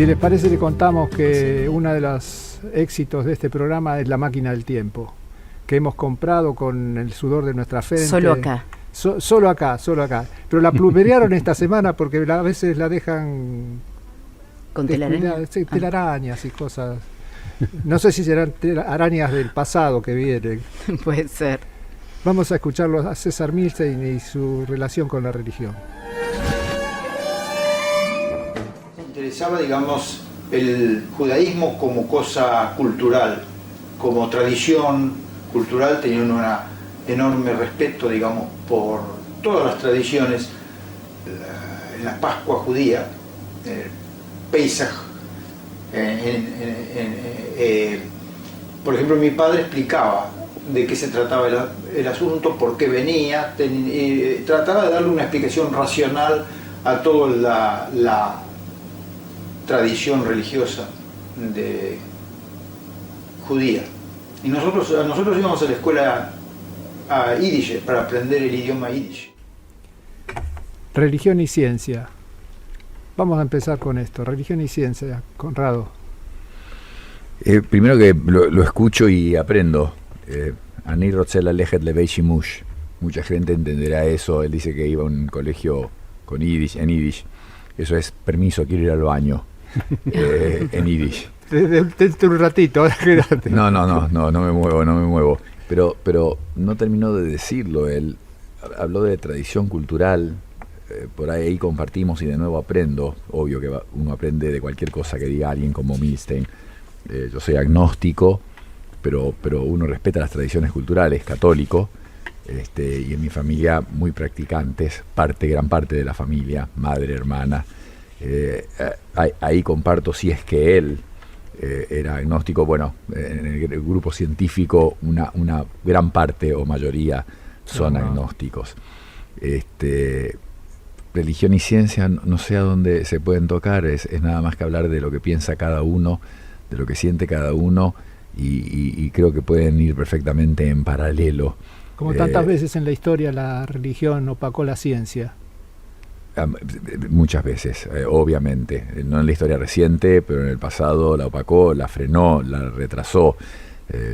Si les parece, le contamos que uno de los éxitos de este programa es la máquina del tiempo, que hemos comprado con el sudor de nuestra frente. Solo acá. Solo acá. Pero la plumerearon esta semana porque a veces la dejan con telarañas. Sí, telarañas y cosas. No sé si serán arañas del pasado que vienen. Puede ser. Vamos a escucharlo a César Milstein y su relación con la religión. Me interesaba, digamos, el judaísmo como cosa cultural, como tradición cultural, teniendo un enorme respeto, digamos, por todas las tradiciones. En la Pascua judía, Pesach, por ejemplo, mi padre explicaba de qué se trataba el asunto, por qué venía, trataba de darle una explicación racional a toda la tradición religiosa judía. Y nosotros íbamos a la escuela a Yiddish para aprender el idioma Yiddish. Religión y ciencia. Vamos a empezar con esto, religión y ciencia, Conrado. Primero que lo escucho y aprendo. Ani Rotzel Alejet Levei Shimush. Mucha gente entenderá eso. Él dice que iba a un colegio con en Yiddish. Eso es permiso, quiero ir al baño. En Yiddish. Detente un ratito, ahora quédate. No me muevo. Pero no terminó de decirlo. Él habló de tradición cultural. Por ahí compartimos y de nuevo aprendo. Obvio que uno aprende de cualquier cosa que diga alguien como Milstein. Yo soy agnóstico, pero uno respeta las tradiciones culturales, católico, y en mi familia muy practicantes, gran parte de la familia, madre, hermana. Ahí comparto, si es que él era agnóstico, bueno, en el grupo científico una gran parte o mayoría son agnósticos. Religión y ciencia, no sé a dónde se pueden tocar, es nada más que hablar de lo que piensa cada uno, de lo que siente cada uno, y creo que pueden ir perfectamente en paralelo. Como tantas veces en la historia la religión opacó la ciencia. Muchas veces, obviamente, no en la historia reciente, pero en el pasado la opacó, la frenó, la retrasó,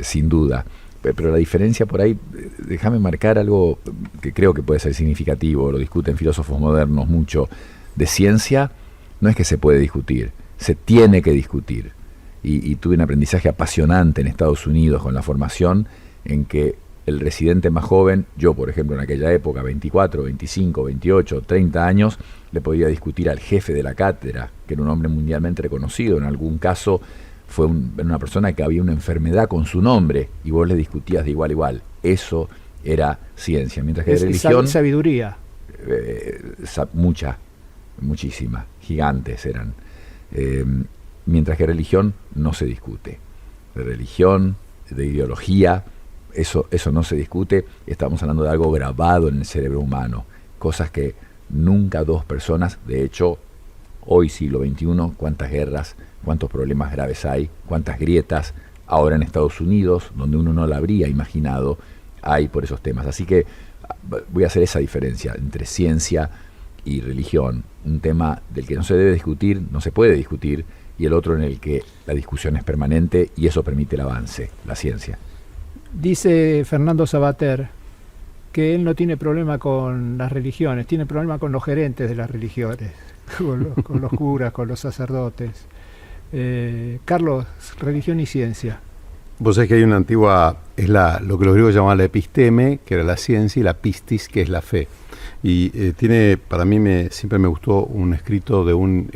sin duda. Pero la diferencia por ahí, déjame marcar algo que creo que puede ser significativo, lo discuten filósofos modernos mucho, de ciencia no es que se puede discutir, se tiene que discutir. Y tuve un aprendizaje apasionante en Estados Unidos con la formación, en que el residente más joven, yo por ejemplo en aquella época, 24, 25, 28, 30 años, le podía discutir al jefe de la cátedra, que era un hombre mundialmente reconocido, en algún caso fue una persona que había una enfermedad con su nombre y vos le discutías de igual a igual. Eso era ciencia. Mientras que de religión... Sabiduría. Muchísima. Gigantes eran. Mientras que religión no se discute. De religión, de ideología, eso no se discute. Estamos hablando de algo grabado en el cerebro humano. Cosas que nunca dos personas, de hecho, hoy siglo XXI, cuántas guerras, cuántos problemas graves hay, cuántas grietas ahora en Estados Unidos, donde uno no la habría imaginado, hay por esos temas. Así que voy a hacer esa diferencia entre ciencia y religión, un tema del que no se debe discutir, no se puede discutir, y el otro en el que la discusión es permanente y eso permite el avance, la ciencia. Dice Fernando Sabater que él no tiene problema con las religiones, tiene problema con los gerentes de las religiones, con los curas, con los sacerdotes. Carlos, religión y ciencia. Vos sabés que hay una antigua, lo que los griegos llamaban la episteme, que era la ciencia, y la pistis, que es la fe. Y para mí siempre me gustó un escrito de un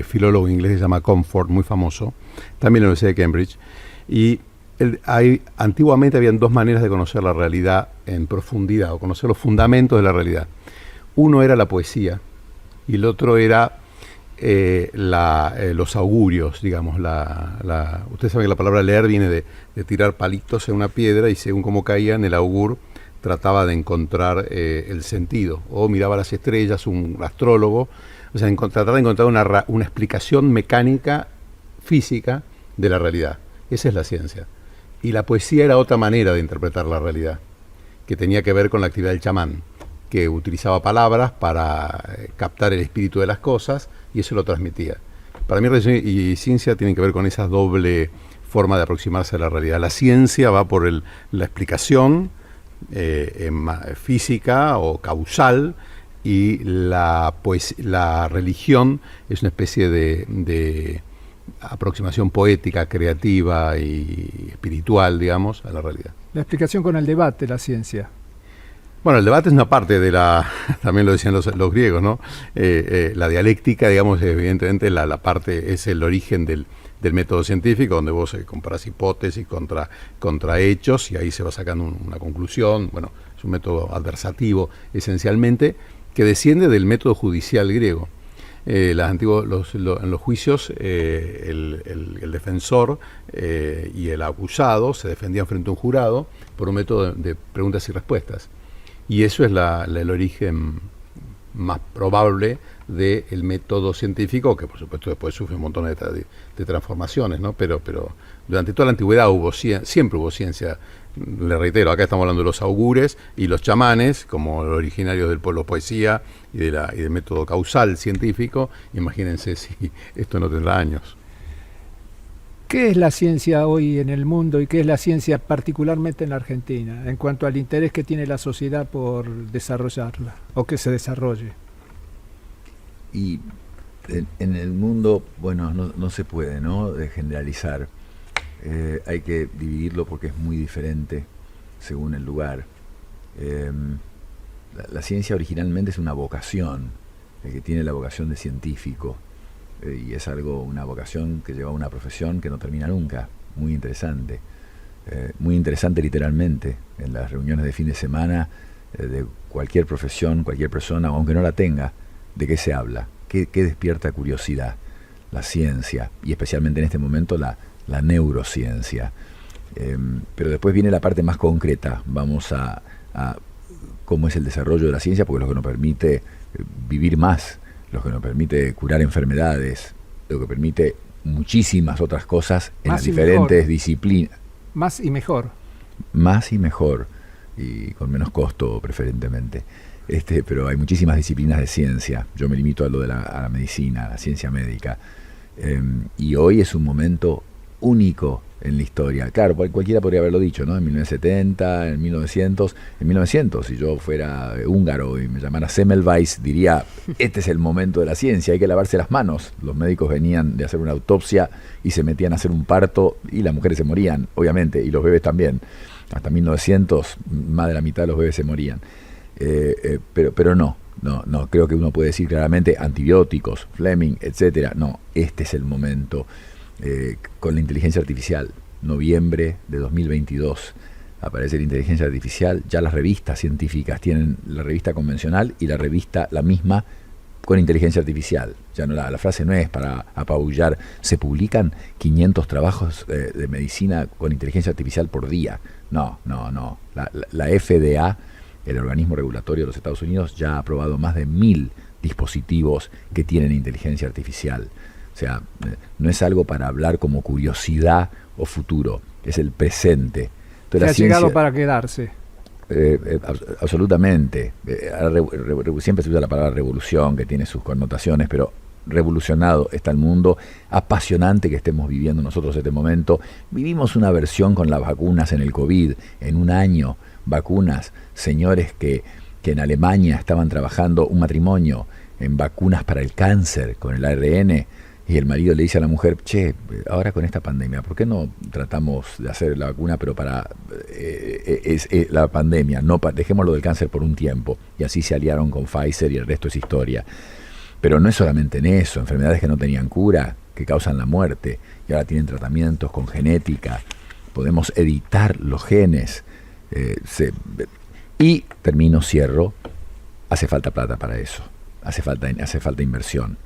filólogo inglés que se llama Comfort, muy famoso, también en la Universidad de Cambridge. Y antiguamente habían dos maneras de conocer la realidad en profundidad, o conocer los fundamentos de la realidad. Uno era la poesía, y el otro era los augurios, digamos. Ustedes saben que la palabra leer viene de tirar palitos en una piedra y según cómo caían, el augur trataba de encontrar el sentido, o miraba las estrellas, un astrólogo, o sea, tratar de encontrar una explicación mecánica, física de la realidad. Esa es la ciencia. Y la poesía era otra manera de interpretar la realidad, que tenía que ver con la actividad del chamán, que utilizaba palabras para captar el espíritu de las cosas y eso lo transmitía. para mí religión y ciencia tienen que ver con esa doble forma de aproximarse a la realidad. La ciencia va por la explicación física o causal, y la religión es una especie de aproximación poética, creativa y espiritual, digamos, a la realidad. La explicación con el debate, la ciencia. Bueno, el debate es una parte de también lo decían los griegos, ¿no? La dialéctica, digamos, evidentemente la parte es el origen del método científico, donde vos comparás hipótesis contra hechos, y ahí se va sacando una conclusión. Bueno, es un método adversativo, esencialmente, que desciende del método judicial griego. En los juicios, el defensor y el acusado se defendían frente a un jurado por un método de preguntas y respuestas. Y eso es el origen más probable del método científico, que por supuesto después sufre un montón de transformaciones, ¿no? Pero durante toda la antigüedad siempre hubo ciencia. Le reitero, acá estamos hablando de los augures y los chamanes, como originarios del pueblo poesía y del método causal científico. Imagínense si esto no tendrá años. ¿Qué es la ciencia hoy en el mundo y qué es la ciencia particularmente en la Argentina, en cuanto al interés que tiene la sociedad por desarrollarla o que se desarrolle? Y en el mundo, bueno, no se puede, ¿no?, de generalizar. Hay que dividirlo porque es muy diferente según el lugar. La ciencia originalmente es una vocación, el que tiene la vocación de científico. Y es una vocación que lleva a una profesión que no termina nunca, muy interesante literalmente. En las reuniones de fin de semana de cualquier profesión, cualquier persona, aunque no la tenga, ¿de qué se habla? ¿Qué despierta curiosidad? La ciencia, y especialmente en este momento la neurociencia. Pero después viene la parte más concreta, vamos a cómo es el desarrollo de la ciencia, porque es lo que nos permite vivir más, lo que nos permite curar enfermedades, lo que permite muchísimas otras cosas en las diferentes disciplinas. Más y mejor. Más y mejor, y con menos costo preferentemente. Pero hay muchísimas disciplinas de ciencia. Yo me limito a la medicina, a la ciencia médica. Y hoy es un momento único en la historia. Claro, cualquiera podría haberlo dicho, ¿no? En 1970, en 1900. En 1900, si yo fuera húngaro y me llamara Semmelweis, diría, este es el momento de la ciencia, hay que lavarse las manos. Los médicos venían de hacer una autopsia y se metían a hacer un parto y las mujeres se morían, obviamente, y los bebés también. Hasta 1900, más de la mitad de los bebés se morían. Pero no, creo que uno puede decir claramente antibióticos, Fleming, etcétera. No, este es el momento. Con la inteligencia artificial, noviembre de 2022 aparece la inteligencia artificial. Ya las revistas científicas tienen la revista convencional y la revista la misma con inteligencia artificial. Ya no la frase no es para apabullar. Se publican 500 trabajos de medicina con inteligencia artificial por día. No. La FDA, el organismo regulatorio de los Estados Unidos, ya ha aprobado más de 1000 dispositivos que tienen inteligencia artificial. O sea, no es algo para hablar como curiosidad o futuro, es el presente. Entonces, ha llegado para quedarse. Absolutamente. Siempre se usa la palabra revolución, que tiene sus connotaciones, pero revolucionado está el mundo. Apasionante que estemos viviendo nosotros este momento. Vivimos una versión con las vacunas en el COVID, en un año, vacunas, señores que en Alemania estaban trabajando un matrimonio en vacunas para el cáncer con el ARN. Y el marido le dice a la mujer, ahora con esta pandemia, ¿por qué no tratamos de hacer la vacuna, pero para la pandemia? Dejémoslo del cáncer por un tiempo. Y así se aliaron con Pfizer y el resto es historia. Pero no es solamente en eso, enfermedades que no tenían cura, que causan la muerte, y ahora tienen tratamientos con genética. Podemos editar los genes. Y cierro, hace falta plata para eso. Hace falta inversión.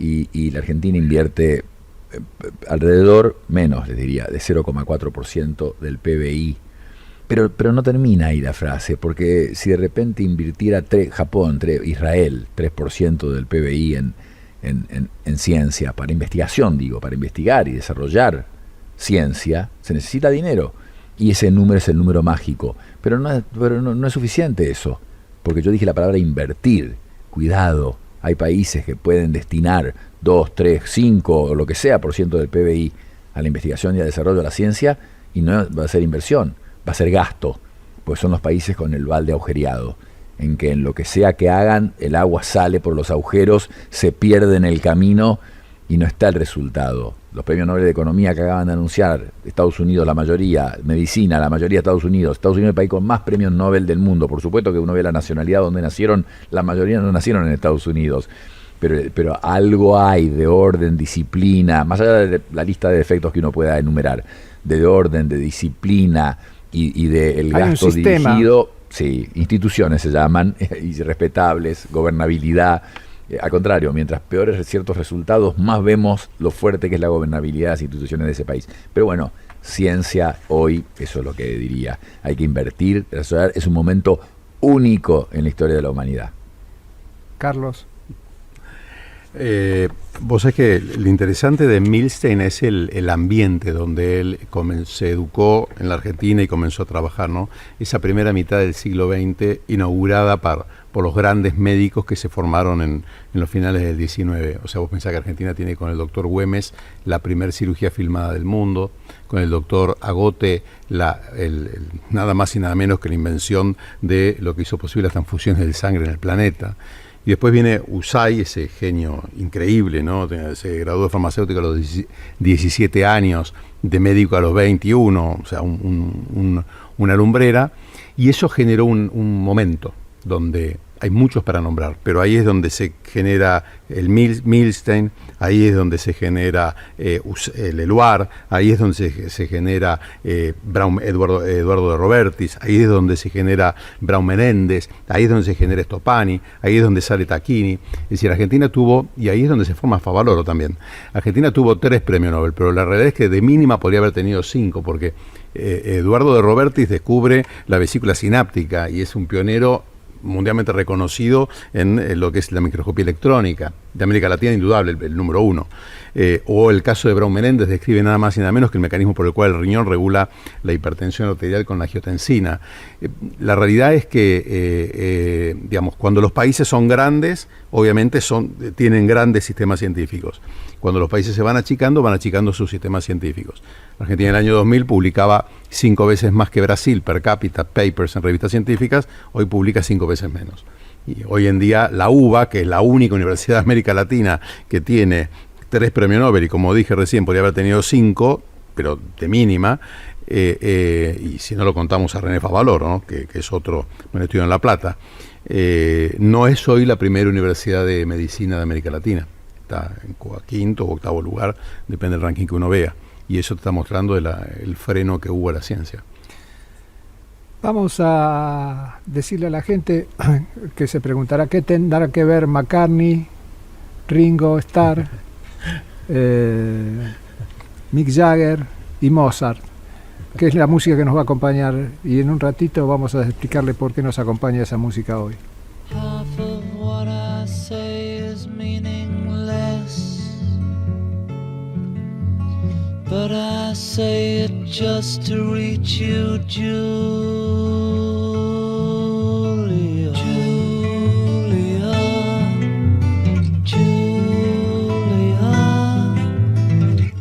Y la Argentina invierte alrededor, menos les diría, de 0,4% del PBI. Pero no termina ahí la frase, porque si de repente invirtiera Israel, 3% del PBI en ciencia, para investigación, para investigar y desarrollar ciencia, se necesita dinero. Y ese número es el número mágico. Pero no es suficiente eso, porque yo dije la palabra invertir. Cuidado, Hay países que pueden destinar 2, 3, 5 o lo que sea por ciento del PBI a la investigación y al desarrollo de la ciencia, y no va a ser inversión, va a ser gasto, pues son los países con el balde agujereado, en que en lo que sea que hagan, el agua sale por los agujeros, se pierde en el camino y no está el resultado. Los premios Nobel de Economía que acaban de anunciar, Estados Unidos la mayoría, Medicina la mayoría de Estados Unidos es el país con más premios Nobel del mundo. Por supuesto que uno ve la nacionalidad donde nacieron, la mayoría no nacieron en Estados Unidos, pero algo hay de orden, disciplina, más allá de la lista de defectos que uno pueda enumerar, de orden, de disciplina y del gasto dirigido. Sí, instituciones se llaman, irrespetables, gobernabilidad. Al contrario, mientras peores ciertos resultados, más vemos lo fuerte que es la gobernabilidad de las instituciones de ese país. Pero bueno, ciencia hoy, eso es lo que diría, hay que invertir, es un momento único en la historia de la humanidad. Carlos. Vos sabés que lo interesante de Milstein es el ambiente donde él se educó en la Argentina y comenzó a trabajar, ¿no? Esa primera mitad del siglo XX inaugurada por los grandes médicos que se formaron en los finales del XIX. O sea, vos pensás que Argentina tiene con el doctor Güemes la primer cirugía filmada del mundo, con el doctor Agote nada más y nada menos que la invención de lo que hizo posible las transfusiones de sangre en el planeta. Y después viene Usai, ese genio increíble, ¿no? Se graduó de farmacéutico a los 17 años, de médico a los 21, o sea, una lumbrera. Y eso generó un momento donde hay muchos para nombrar, pero ahí es donde se genera el Milstein, ahí es donde se genera el Eluard, ahí es donde se genera Eduardo de Robertis, ahí es donde se genera Braun Menéndez, ahí es donde se genera Stoppani, ahí es donde sale Tacchini. Es decir, Argentina tuvo, y ahí es donde se forma Favaloro también, Argentina tuvo 3 premios Nobel, pero la realidad es que de mínima podría haber tenido 5, porque Eduardo de Robertis descubre la vesícula sináptica y es un pionero mundialmente reconocido en lo que es la microscopía electrónica de América Latina, indudable, el número 1. O el caso de Braun Menéndez describe nada más y nada menos que el mecanismo por el cual el riñón regula la hipertensión arterial con la angiotensina. La realidad es que, digamos, cuando los países son grandes, obviamente tienen grandes sistemas científicos. Cuando los países se van achicando sus sistemas científicos. Argentina en el año 2000 publicaba 5 veces más que Brasil per cápita papers en revistas científicas, hoy publica 5 veces menos. Y hoy en día la UBA, que es la única universidad de América Latina que tiene 3 premios Nobel, y como dije recién, podría haber tenido 5, pero de mínima, y si no lo contamos a René Favaloro, ¿no? que es otro, estudió en La Plata, no es hoy la primera universidad de medicina de América Latina. Está en quinto o octavo lugar, depende del ranking que uno vea. Y eso te está mostrando el freno que hubo a la ciencia. Vamos a decirle a la gente que se preguntará qué tendrá que ver McCartney, Ringo Starr, Mick Jagger y Mozart, que es la música que nos va a acompañar, y en un ratito vamos a explicarle por qué nos acompaña esa música hoy. Half of what I say is meaningless, but I say it just to reach you, Julia. Julia, Julia,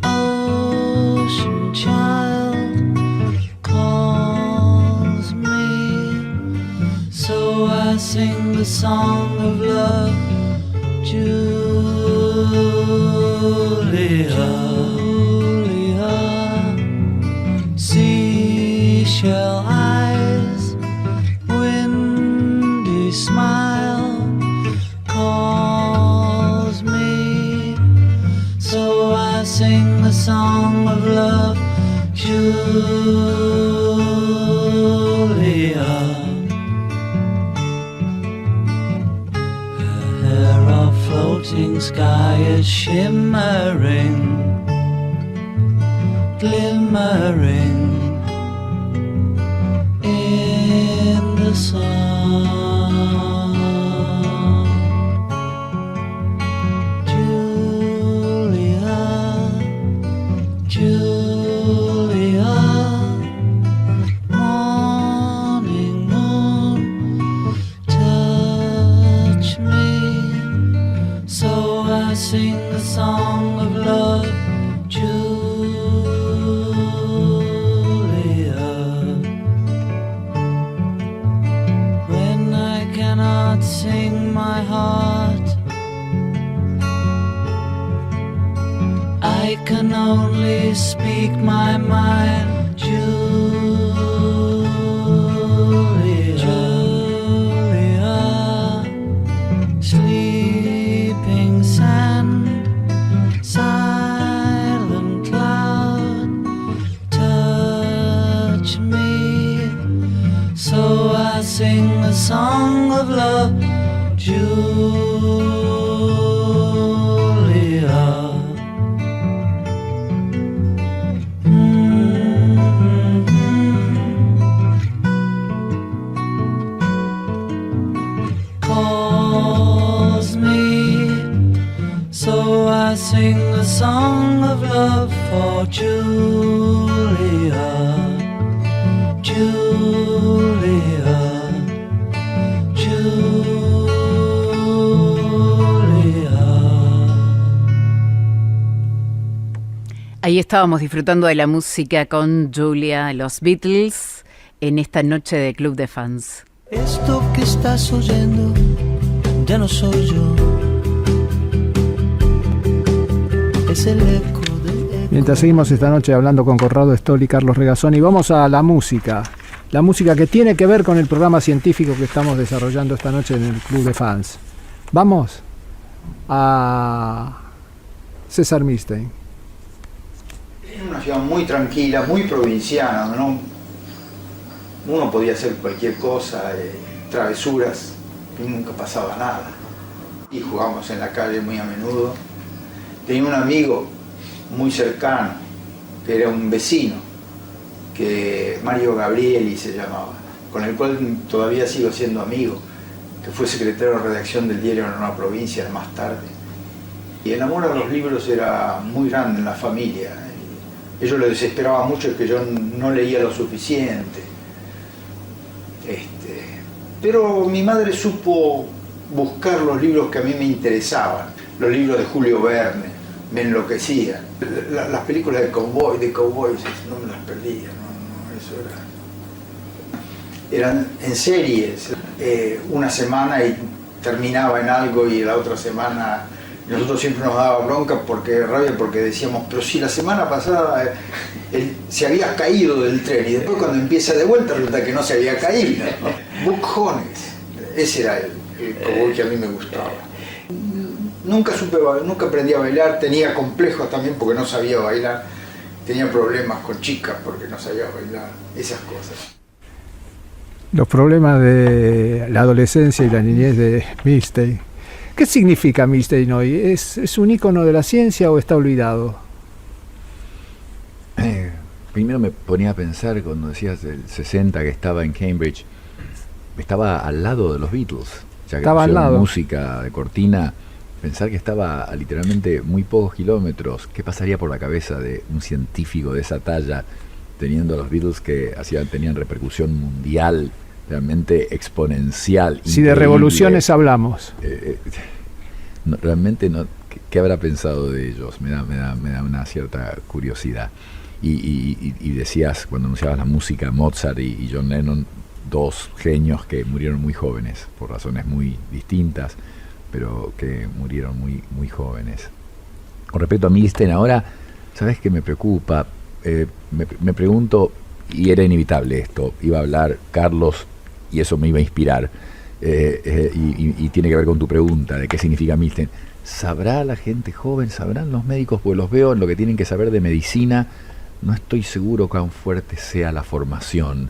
ocean child calls me, so I sing the song of love, Julia. Seashell eyes, windy smile calls me, so I sing the song of love, Julia. Her hair a floating sky is shimmering, glimmering in the sun. Julia, Julia, morning moon, touch me, I can only speak my mind, Julia, sleeping sand, silent cloud, touch me, so I sing a song of love, Julia. Calls me, so I sing a song of love for Julia, Julia, Julia. Ahí estábamos disfrutando de la música con Julia, los Beatles, en esta noche de Club de Fans. Esto que estás oyendo ya no soy yo. Es el eco del eco. Mientras seguimos esta noche hablando con Corrado Stoll y Carlos Regazzoni, vamos a la música que tiene que ver con el programa científico que estamos desarrollando esta noche en el Club de Fans. Vamos a César Milstein. Era una ciudad muy tranquila, muy provinciana, ¿no? Uno podía hacer cualquier cosa, travesuras, y nunca pasaba nada. Y jugábamos en la calle muy a menudo. Tenía un amigo muy cercano, que era un vecino, que Mario Gabrieli se llamaba, con el cual todavía sigo siendo amigo, que fue secretario de redacción del diario en una provincia más tarde. Y el amor a los libros era muy grande en la familia. Ellos les desesperaba mucho que yo no leía lo suficiente. Pero mi madre supo buscar los libros que a mí me interesaban. Los libros de Julio Verne me enloquecían. Las películas de cowboys no me las perdía. No, eso eran en series. Una semana y terminaba en algo y la otra semana. Nosotros siempre nos daba bronca porque decíamos, pero si la semana pasada se había caído del tren y después cuando empieza de vuelta resulta que no se había caído, ¿no? Buck Jones, ese era el cowboy que a mí me gustaba. Nunca aprendí a bailar, tenía complejos también porque no sabía bailar, tenía problemas con chicas porque no sabía bailar, esas cosas. Los problemas de la adolescencia y la niñez de Milstein. ¿Qué significa Milstein hoy? ¿Es un ícono de la ciencia o está olvidado? Primero me ponía a pensar cuando decías del 60 que estaba en Cambridge, estaba al lado de los Beatles, ya que estaba al lado. Música de cortina, pensar que estaba a literalmente muy pocos kilómetros. ¿Qué pasaría por la cabeza de un científico de esa talla teniendo a los Beatles que tenían repercusión mundial, realmente exponencial? Si de revoluciones hablamos. Realmente no. ¿Qué habrá pensado de ellos? Me da una cierta curiosidad. Y decías, cuando anunciabas la música, Mozart y John Lennon, dos genios que murieron muy jóvenes, por razones muy distintas, pero que murieron muy, muy jóvenes. Con respecto a Milstein ahora, ¿sabes qué me preocupa? Me pregunto, y era inevitable esto, iba a hablar Carlos y eso me iba a inspirar, y tiene que ver con tu pregunta de qué significa Milstein. ¿Sabrá la gente joven, sabrán los médicos? Pues los veo en lo que tienen que saber de medicina. No estoy seguro cuán fuerte sea la formación.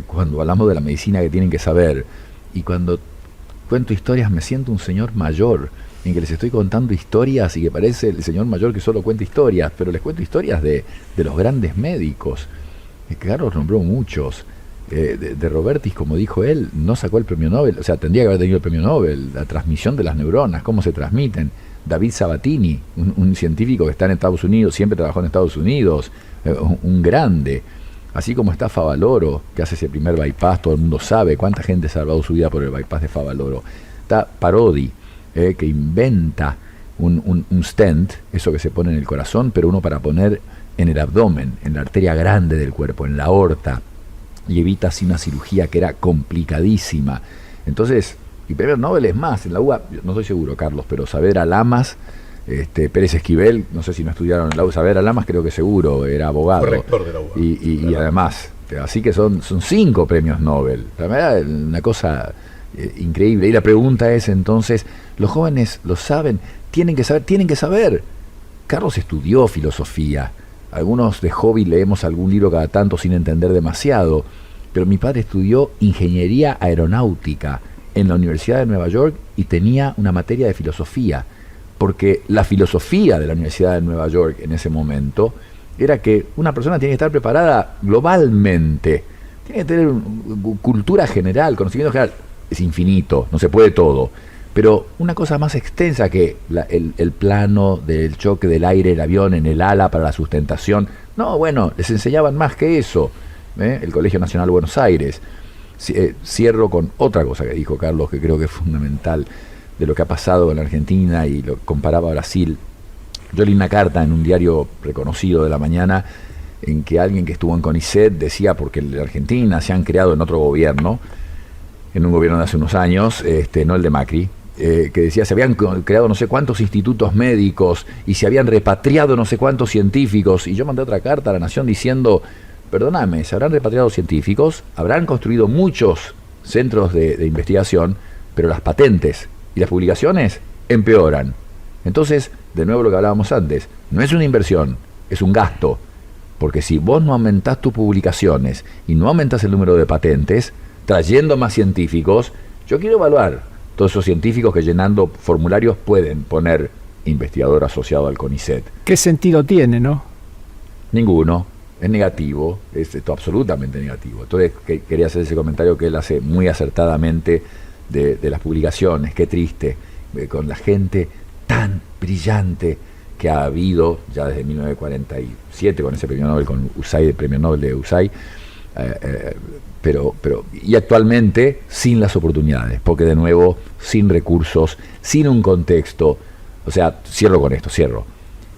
Cuando hablamos de la medicina que tienen que saber, y cuando cuento historias me siento un señor mayor, en que les estoy contando historias y que parece el señor mayor que solo cuenta historias, pero les cuento historias de los grandes médicos. Carlos nombró muchos. De Robertis, como dijo él, no sacó el premio Nobel, o sea, tendría que haber tenido el premio Nobel, la transmisión de las neuronas, cómo se transmiten. David Sabatini, un científico que está en Estados Unidos, siempre trabajó en Estados Unidos, un grande. Así como está Favaloro, que hace ese primer bypass, todo el mundo sabe cuánta gente ha salvado su vida por el bypass de Favaloro. Está Parodi, que inventa un stent, eso que se pone en el corazón, pero uno para poner en el abdomen, en la arteria grande del cuerpo, en la aorta, y evita así una cirugía que era complicadísima. Entonces, y premio Nobel es más, en la UBA, no estoy seguro, Carlos, pero Saavedra Lamas Pérez Esquivel, no sé si no estudiaron en la UBA, Saavedra Lamas creo que seguro, era abogado. Fue rector de la UBA. Y además, así que son 5 premios Nobel. La verdad, una cosa increíble. Y la pregunta es entonces, ¿los jóvenes lo saben? Tienen que saber. Carlos estudió filosofía. Algunos de hobby leemos algún libro cada tanto sin entender demasiado. Pero mi padre estudió ingeniería aeronáutica en la Universidad de Nueva York y tenía una materia de filosofía. Porque la filosofía de la Universidad de Nueva York en ese momento era que una persona tiene que estar preparada globalmente, tiene que tener cultura general, conocimiento general. Es infinito, no se puede todo, pero una cosa más extensa que el plano del choque del aire, el avión en el ala para la sustentación. No, bueno, les enseñaban más que eso, el Colegio Nacional de Buenos Aires. Cierro con otra cosa que dijo Carlos, que creo que es fundamental de lo que ha pasado en la Argentina, y lo comparaba a Brasil. Yo leí una carta en un diario reconocido de la mañana en que alguien que estuvo en CONICET decía, porque en la Argentina se han creado en otro gobierno, en un gobierno de hace unos años, no el de Macri, que decía se habían creado no sé cuántos institutos médicos y se habían repatriado no sé cuántos científicos, y yo mandé otra carta a La Nación diciendo, perdóname, se habrán repatriado científicos, habrán construido muchos centros de investigación, pero las patentes y las publicaciones empeoran. Entonces, de nuevo lo que hablábamos antes, no es una inversión, es un gasto, porque si vos no aumentás tus publicaciones y no aumentás el número de patentes, trayendo más científicos, yo quiero evaluar todos esos científicos que llenando formularios pueden poner investigador asociado al CONICET. ¿Qué sentido tiene, no? Ninguno, es negativo, es esto absolutamente negativo. Entonces quería hacer ese comentario que él hace muy acertadamente de las publicaciones. Qué triste, con la gente tan brillante que ha habido ya desde 1947 con ese premio Nobel, con USAID, el premio Nobel de USAID, y actualmente sin las oportunidades, porque de nuevo sin recursos, sin un contexto. O sea, cierro.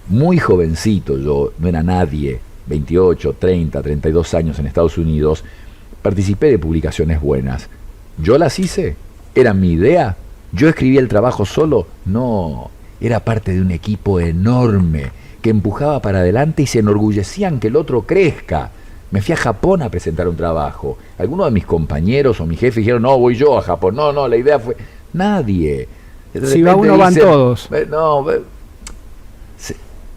Muy jovencito, yo no era nadie, 28, 30, 32 años en Estados Unidos, participé de publicaciones buenas. ¿Yo las hice? ¿Era mi idea? ¿Yo escribí el trabajo solo? No, era parte de un equipo enorme que empujaba para adelante y se enorgullecían que el otro crezca. Me fui a Japón a presentar un trabajo. Algunos de mis compañeros o mi jefe dijeron, no, voy yo a Japón. No, la idea fue... Nadie. Si va uno, van todos.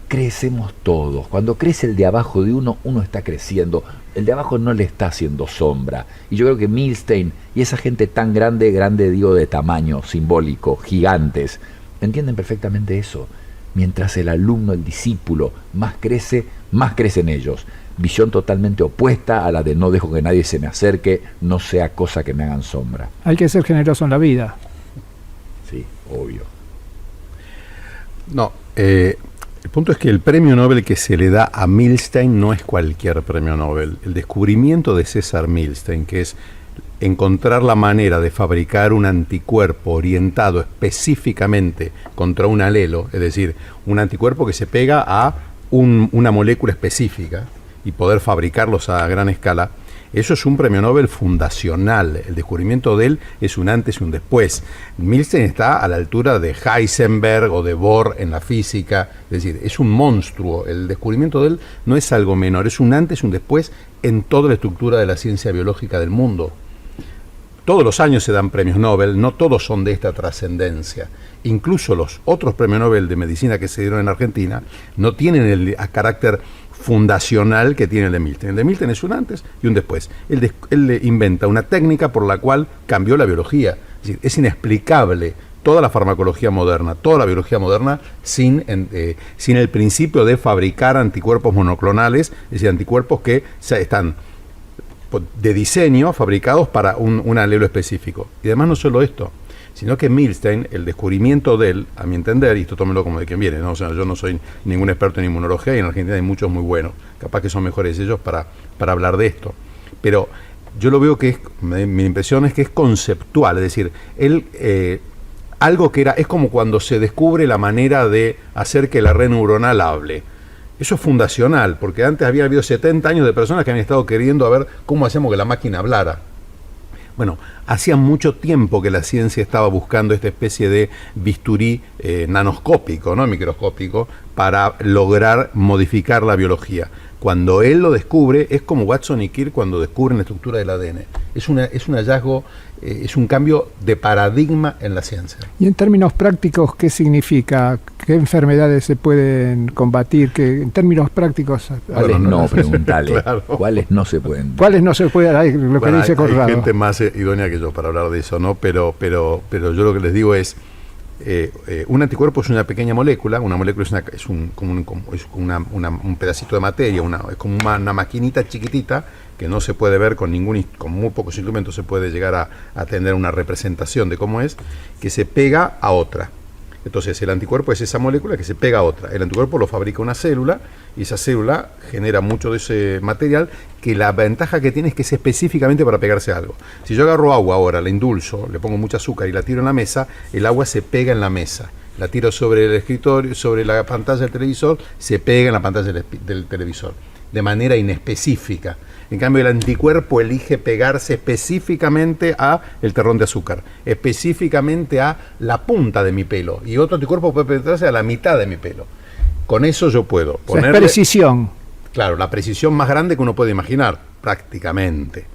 Crecemos todos. Cuando crece el de abajo de uno, uno está creciendo. El de abajo no le está haciendo sombra. Y yo creo que Milstein y esa gente tan grande digo de tamaño simbólico, gigantes, entienden perfectamente eso. Mientras el alumno, el discípulo, más crecen ellos. Visión totalmente opuesta a la de no dejo que nadie se me acerque, no sea cosa que me hagan sombra. Hay que ser generoso en la vida. Sí, obvio. No, el punto es que el premio Nobel que se le da a Milstein no es cualquier premio Nobel. El descubrimiento de César Milstein, que es encontrar la manera de fabricar un anticuerpo orientado específicamente contra un alelo, es decir, un anticuerpo que se pega a una molécula específica y poder fabricarlos a gran escala, eso es un premio Nobel fundacional. El descubrimiento de él es un antes y un después. Milstein está a la altura de Heisenberg o de Bohr en la física, es decir, es un monstruo. El descubrimiento de él no es algo menor, es un antes y un después en toda la estructura de la ciencia biológica del mundo. Todos los años se dan premios Nobel, no todos son de esta trascendencia. Incluso los otros premios Nobel de medicina que se dieron en Argentina no tienen el carácter fundacional que tiene el de Milstein. El de Milstein es un antes y un después. Él inventa una técnica por la cual cambió la biología. Es decir, es inexplicable toda la farmacología moderna, toda la biología moderna sin el principio de fabricar anticuerpos monoclonales, es decir, anticuerpos que están de diseño fabricados para un alelo específico. Y además no solo esto, sino que Milstein, el descubrimiento de él, a mi entender, y esto tómelo como de quien viene, ¿no? O sea, yo no soy ningún experto en inmunología y en Argentina hay muchos muy buenos, capaz que son mejores ellos para hablar de esto, pero yo lo veo que mi impresión es que es conceptual, es decir, él, algo que es como cuando se descubre la manera de hacer que la red neuronal hable. Eso es fundacional, porque antes había habido 70 años de personas que habían estado queriendo a ver cómo hacemos que la máquina hablara. Bueno, hacía mucho tiempo que la ciencia estaba buscando esta especie de bisturí nanoscópico, ¿no? Microscópico, para lograr modificar la biología. Cuando él lo descubre, es como Watson y Crick cuando descubren la estructura del ADN. Es un hallazgo, es un cambio de paradigma en la ciencia. Y en términos prácticos, ¿qué significa? ¿Qué enfermedades se pueden combatir? ¿Qué, en términos prácticos, ¿Cuáles no? Preguntale. Claro. ¿Cuáles no se pueden? ¿Cuáles no se pueden? Ay, lo que dice Conrado. Hay gente más idónea que yo para hablar de eso, ¿no? Pero yo lo que les digo es, un anticuerpo es una pequeña molécula. Una molécula es un pedacito de materia, es como una maquinita chiquitita que no se puede ver con muy pocos instrumentos se puede llegar a tener una representación de cómo es, que se pega a otra. Entonces el anticuerpo es esa molécula que se pega a otra. El anticuerpo lo fabrica una célula y esa célula genera mucho de ese material, que la ventaja que tiene es que es específicamente para pegarse a algo. Si yo agarro agua ahora, la endulzo, le pongo mucho azúcar y la tiro en la mesa, el agua se pega en la mesa. La tiro sobre el escritorio, sobre la pantalla del televisor, se pega en la pantalla del televisor, de manera inespecífica. En cambio, el anticuerpo elige pegarse específicamente a el terrón de azúcar, específicamente a la punta de mi pelo, y otro anticuerpo puede penetrarse a la mitad de mi pelo. Con eso yo puedo ponerle... Es precisión. Claro, la precisión más grande que uno puede imaginar, prácticamente.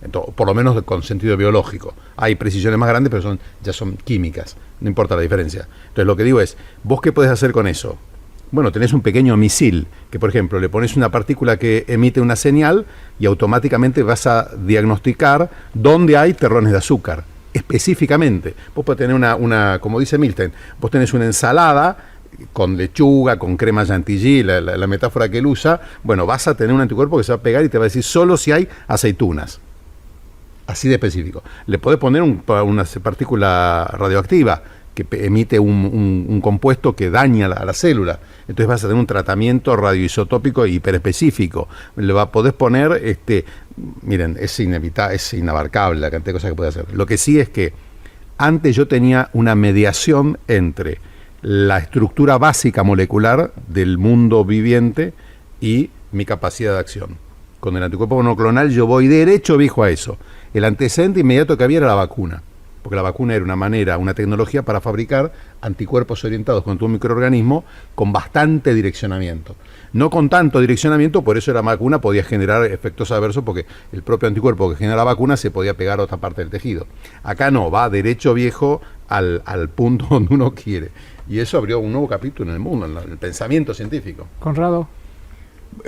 Entonces, por lo menos con sentido biológico. Hay precisiones más grandes, pero ya son químicas, no importa la diferencia. Entonces, lo que digo es, ¿vos qué podés hacer con eso? Bueno, tenés un pequeño misil, que por ejemplo le pones una partícula que emite una señal y automáticamente vas a diagnosticar dónde hay terrones de azúcar, específicamente. Vos podés tener como dice Milton, vos tenés una ensalada con lechuga, con crema chantilly, la metáfora que él usa. Bueno, vas a tener un anticuerpo que se va a pegar y te va a decir solo si hay aceitunas. Así de específico. Le podés poner una partícula radioactiva que emite un compuesto que daña a la célula. Entonces vas a tener un tratamiento radioisotópico hiperespecífico. Podés poner, miren, es inabarcable la cantidad de cosas que puede hacer. Lo que sí es que antes yo tenía una mediación entre la estructura básica molecular del mundo viviente y mi capacidad de acción. Con el anticuerpo monoclonal yo voy derecho, viejo, a eso. El antecedente inmediato que había era la vacuna. Porque la vacuna era una tecnología para fabricar anticuerpos orientados contra un microorganismo con bastante direccionamiento. No con tanto direccionamiento, por eso la vacuna podía generar efectos adversos, porque el propio anticuerpo que genera la vacuna se podía pegar a otra parte del tejido. Acá no, va derecho, viejo, al punto donde uno quiere. Y eso abrió un nuevo capítulo en el mundo, en el pensamiento científico. Conrado.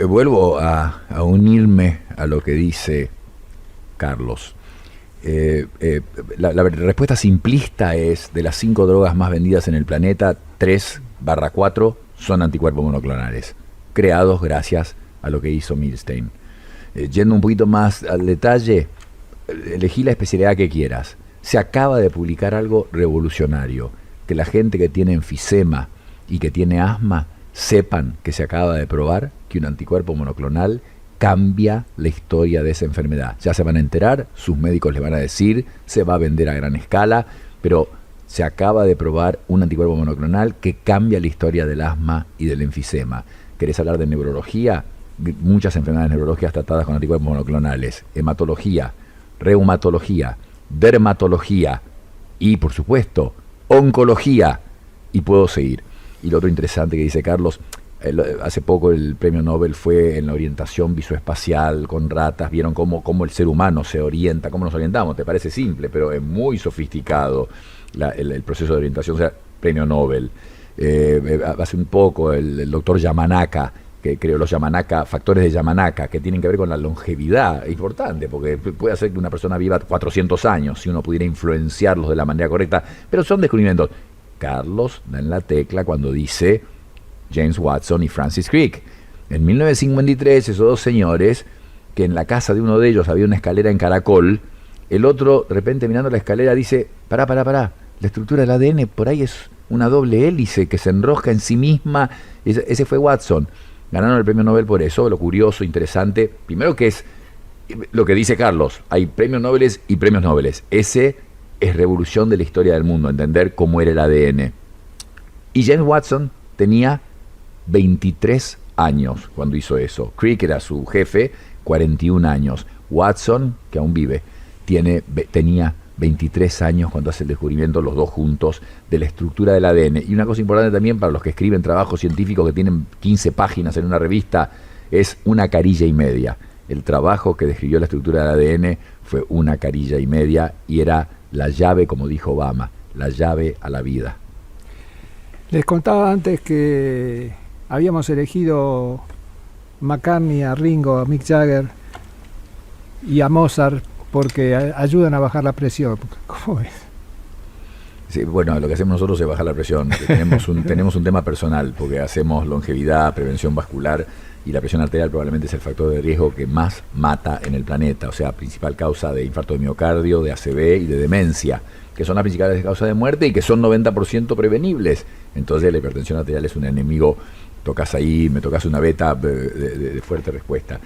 Vuelvo a unirme a lo que dice Carlos. La respuesta simplista es: de las 5 drogas más vendidas en el planeta, 3/4 son anticuerpos monoclonales, creados gracias a lo que hizo Milstein. Yendo un poquito más al detalle, elegí la especialidad que quieras. Se acaba de publicar algo revolucionario, que la gente que tiene enfisema y que tiene asma sepan que se acaba de probar que un anticuerpo monoclonal cambia la historia de esa enfermedad. Ya se van a enterar, sus médicos les van a decir, se va a vender a gran escala, pero se acaba de probar un anticuerpo monoclonal que cambia la historia del asma y del enfisema. ¿Querés hablar de neurología? Muchas enfermedades neurológicas tratadas con anticuerpos monoclonales. Hematología, reumatología, dermatología y, por supuesto, oncología. Y puedo seguir. Y lo otro interesante que dice Carlos, hace poco el premio Nobel fue en la orientación visoespacial con ratas. Vieron cómo el ser humano se orienta, cómo nos orientamos. Te parece simple, pero es muy sofisticado el proceso de orientación. O sea, premio Nobel. Hace un poco el doctor Yamanaka, que creó los Yamanaka, factores de Yamanaka, que tienen que ver con la longevidad. Es importante, porque puede hacer que una persona viva 400 años si uno pudiera influenciarlos de la manera correcta. Pero son descubrimientos. Carlos da en la tecla cuando dice James Watson y Francis Crick. En 1953, esos dos señores, que en la casa de uno de ellos había una escalera en caracol, el otro, de repente mirando la escalera, dice, pará, la estructura del ADN por ahí es una doble hélice que se enrosca en sí misma. Ese fue Watson. Ganaron el premio Nobel por eso. Lo curioso, interesante, primero que es lo que dice Carlos, hay premios Nobel y premios Nobel. Ese es revolución de la historia del mundo, entender cómo era el ADN. Y James Watson tenía 23 años cuando hizo eso. Crick era su jefe, 41 años. Watson, que aún vive, tenía 23 años cuando hace el descubrimiento, los dos juntos, de la estructura del ADN. Y una cosa importante también para los que escriben trabajos científicos que tienen 15 páginas en una revista, es una carilla y media. El trabajo que describió la estructura del ADN fue una carilla y media y era la llave, como dijo Obama, la llave a la vida. Les contaba antes que habíamos elegido McCartney, a Ringo, a Mick Jagger y a Mozart porque ayudan a bajar la presión. ¿Cómo es? Sí, bueno, lo que hacemos nosotros es bajar la presión. Tenemos un tema personal, porque hacemos longevidad, prevención vascular, y la presión arterial probablemente es el factor de riesgo que más mata en el planeta, o sea, principal causa de infarto de miocardio, de ACV y de demencia, que son las principales causas de muerte y que son 90% prevenibles. Entonces la hipertensión arterial es un enemigo. Tocas ahí, me tocas una beta de fuerte respuesta.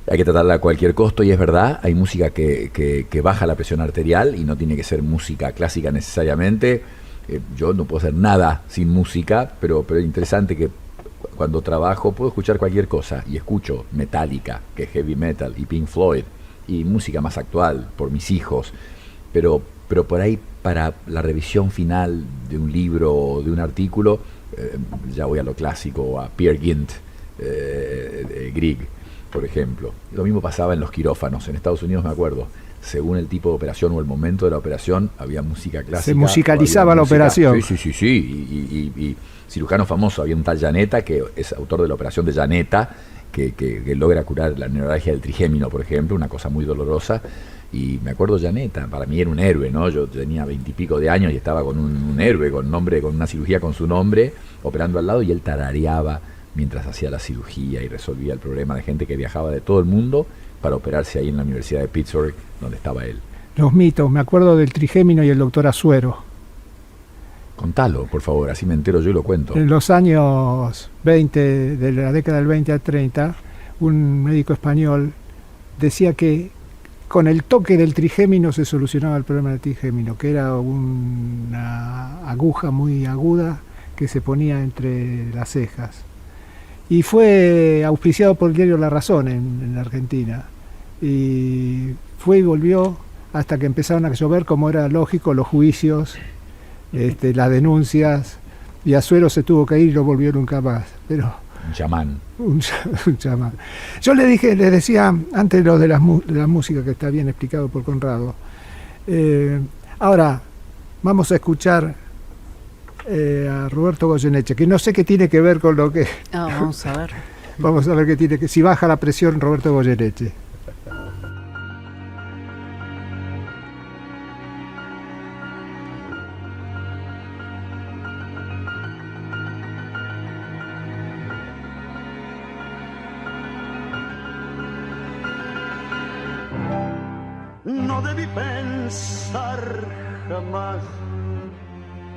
Hay que tratarla a cualquier costo, y es verdad, hay música que baja la presión arterial y no tiene que ser música clásica necesariamente. Yo no puedo hacer nada sin música, pero es interesante que cuando trabajo puedo escuchar cualquier cosa, y escucho Metallica, que es heavy metal, y Pink Floyd, y música más actual por mis hijos, pero por ahí para la revisión final de un libro o de un artículo, ya voy a lo clásico, a Peer Gynt, Grieg, por ejemplo. Lo mismo pasaba en los quirófanos. En Estados Unidos, me acuerdo, según el tipo de operación o el momento de la operación, había música clásica. Se musicalizaba la operación. Sí. Y cirujano famoso, había un tal Llaneta, que es autor de la operación de Llaneta, que logra curar la neuralgia del trigémino, por ejemplo, una cosa muy dolorosa. Y me acuerdo Llaneta, para mí era un héroe, ¿no? Yo tenía 20 y pico de años y estaba con un héroe, con nombre, con una cirugía con su nombre, operando al lado, y él tarareaba mientras hacía la cirugía y resolvía el problema de gente que viajaba de todo el mundo para operarse ahí en la Universidad de Pittsburgh, donde estaba él. Los mitos, me acuerdo del trigémino y el doctor Azuero. Contalo, por favor, así me entero yo y lo cuento. En los años 20, de la década del 20 al 30, un médico español decía que con el toque del trigémino se solucionaba el problema del trigémino, que era una aguja muy aguda que se ponía entre las cejas. Y fue auspiciado por el diario La Razón en Argentina. Y fue y volvió hasta que empezaron a llover, como era lógico, los juicios, las denuncias, y Azuero se tuvo que ir y no volvió nunca más. Pero un chamán. Un chamán. Yo les decía antes lo de la música, que está bien explicado por Conrado. Ahora vamos a escuchar a Roberto Goyeneche, que no sé qué tiene que ver con lo que... vamos a ver. Vamos a ver qué tiene que... Si baja la presión, Roberto Goyeneche. No debí pensar jamás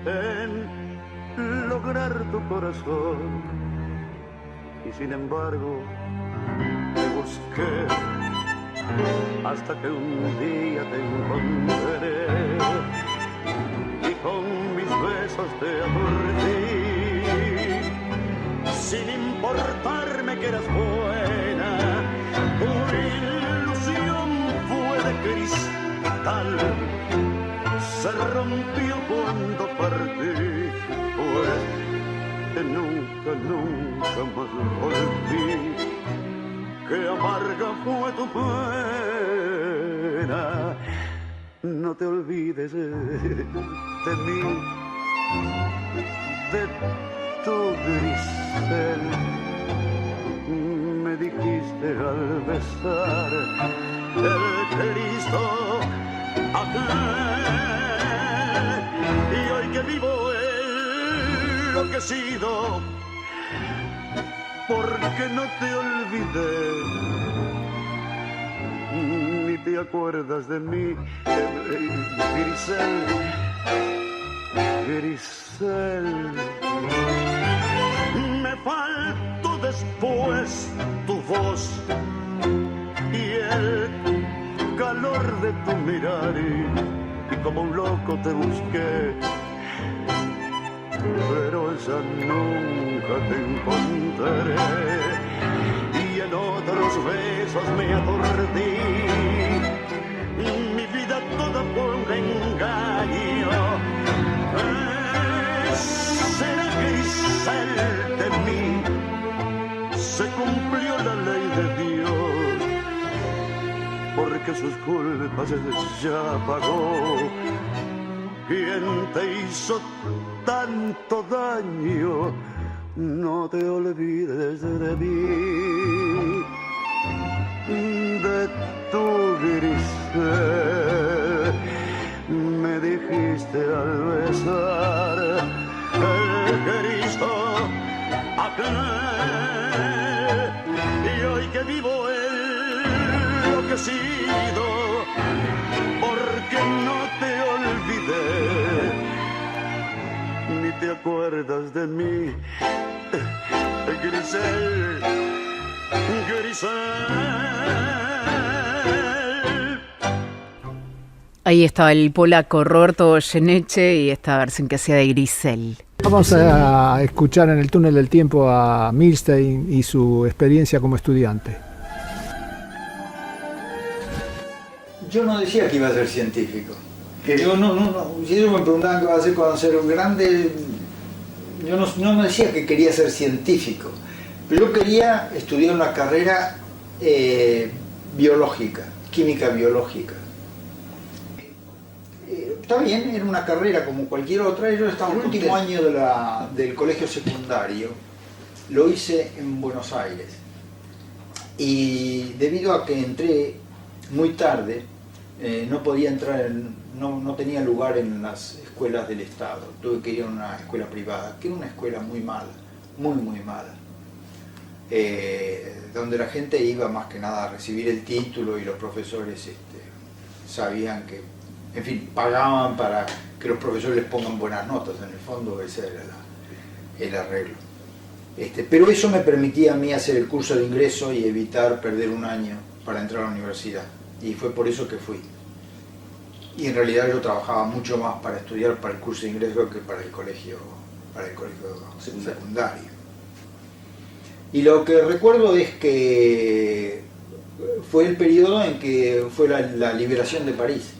en lograr tu corazón, y sin embargo te busqué hasta que un día te encontré, y con mis besos te aturdí, sin importarme que eras buena. Tu ilusión fue de cristal, se rompió cuando partí, pues que nunca más volví. Qué amarga fue tu pena, no te olvides de mí, de tu grisel. Me dijiste al besar el Cristo aquel, y hoy que vivo enloquecido porque no te olvidé, ni te acuerdas de mí, Grisel, Grisel. Me faltó después tu voz y el calor de tu mirar, y como un loco te busqué, pero ya nunca te encontré, y en otros besos me aturdí. se cumplió la ley de Dios, porque sus culpas ya pagó. Quien te hizo tanto daño, no te olvides de mí, de tu Grisel. Me dijiste al besar el Cristo aquel, y hoy que vivo enloquecido, porque no te olvidé, ni te acuerdas de mí, Grisel, Grisel. Ahí estaba el polaco Roberto Goyeneche y esta versión que hacía de Grisel. Vamos a escuchar en el túnel del tiempo a Milstein y su experiencia como estudiante. Yo no decía que iba a ser científico. Que yo si ellos me preguntaban qué iba a hacer cuando ser un grande, yo no decía que quería ser científico. Pero yo quería estudiar una carrera biológica, química biológica. Está bien, era una carrera como cualquier otra. Yo estaba en el último año del colegio secundario, lo hice en Buenos Aires. Y debido a que entré muy tarde, no podía entrar, no tenía lugar en las escuelas del Estado. Tuve que ir a una escuela privada, que era una escuela muy mala, muy mala. Donde la gente iba más que nada a recibir el título y los profesores sabían que, en fin, pagaban para que los profesores les pongan buenas notas. En el fondo ese era el arreglo. Pero eso me permitía a mí hacer el curso de ingreso y evitar perder un año para entrar a la universidad. Y fue por eso que fui. Y en realidad yo trabajaba mucho más para estudiar para el curso de ingreso que para el colegio secundario. Y lo que recuerdo es que fue el periodo en que fue la liberación de París.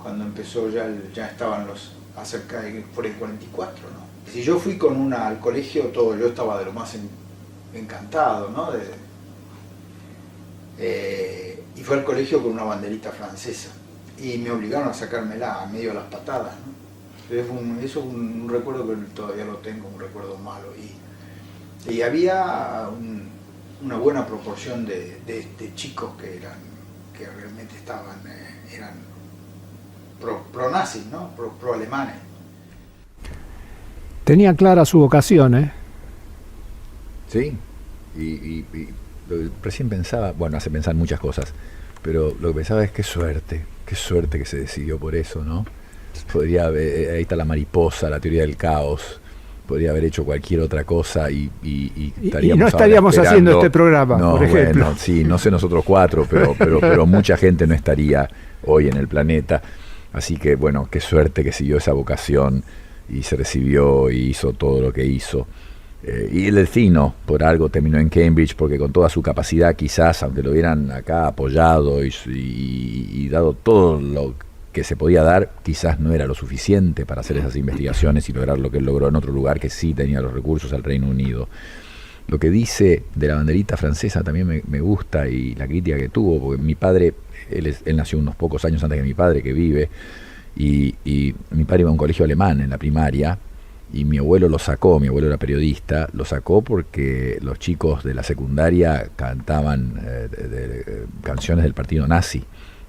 Cuando empezó ya estaban acerca de por el 44, ¿no? Si yo fui al colegio, yo estaba de lo más encantado, ¿no? Y fue al colegio con una banderita francesa y me obligaron a sacármela a medio de las patadas, ¿no? Eso es un recuerdo que todavía lo tengo, un recuerdo malo. Y había una buena proporción de chicos que realmente eran pro-nazis, ¿no? Pro-alemanes. Tenía clara su vocación, ¿eh? Sí, y recién pensaba, bueno, hace pensar muchas cosas, pero lo que pensaba es qué suerte que se decidió por eso, ¿no? Podría haber, ahí está la mariposa, la teoría del caos, podría haber hecho cualquier otra cosa y no estaríamos haciendo este programa, no, por ejemplo. Bueno, sí, no sé nosotros cuatro, pero mucha gente no estaría hoy en el planeta. Así que, bueno, qué suerte que siguió esa vocación y se recibió y hizo todo lo que hizo. Y el destino, por algo, terminó en Cambridge, porque con toda su capacidad, quizás, aunque lo hubieran acá apoyado y dado todo lo que se podía dar, quizás no era lo suficiente para hacer esas investigaciones y lograr lo que él logró en otro lugar que sí tenía los recursos, al Reino Unido. Lo que dice de la banderita francesa también me gusta, y la crítica que tuvo, porque mi padre, él nació unos pocos años antes que mi padre, que vive, y mi padre iba a un colegio alemán en la primaria, y mi abuelo lo sacó, mi abuelo era periodista, lo sacó porque los chicos de la secundaria cantaban canciones del partido nazi,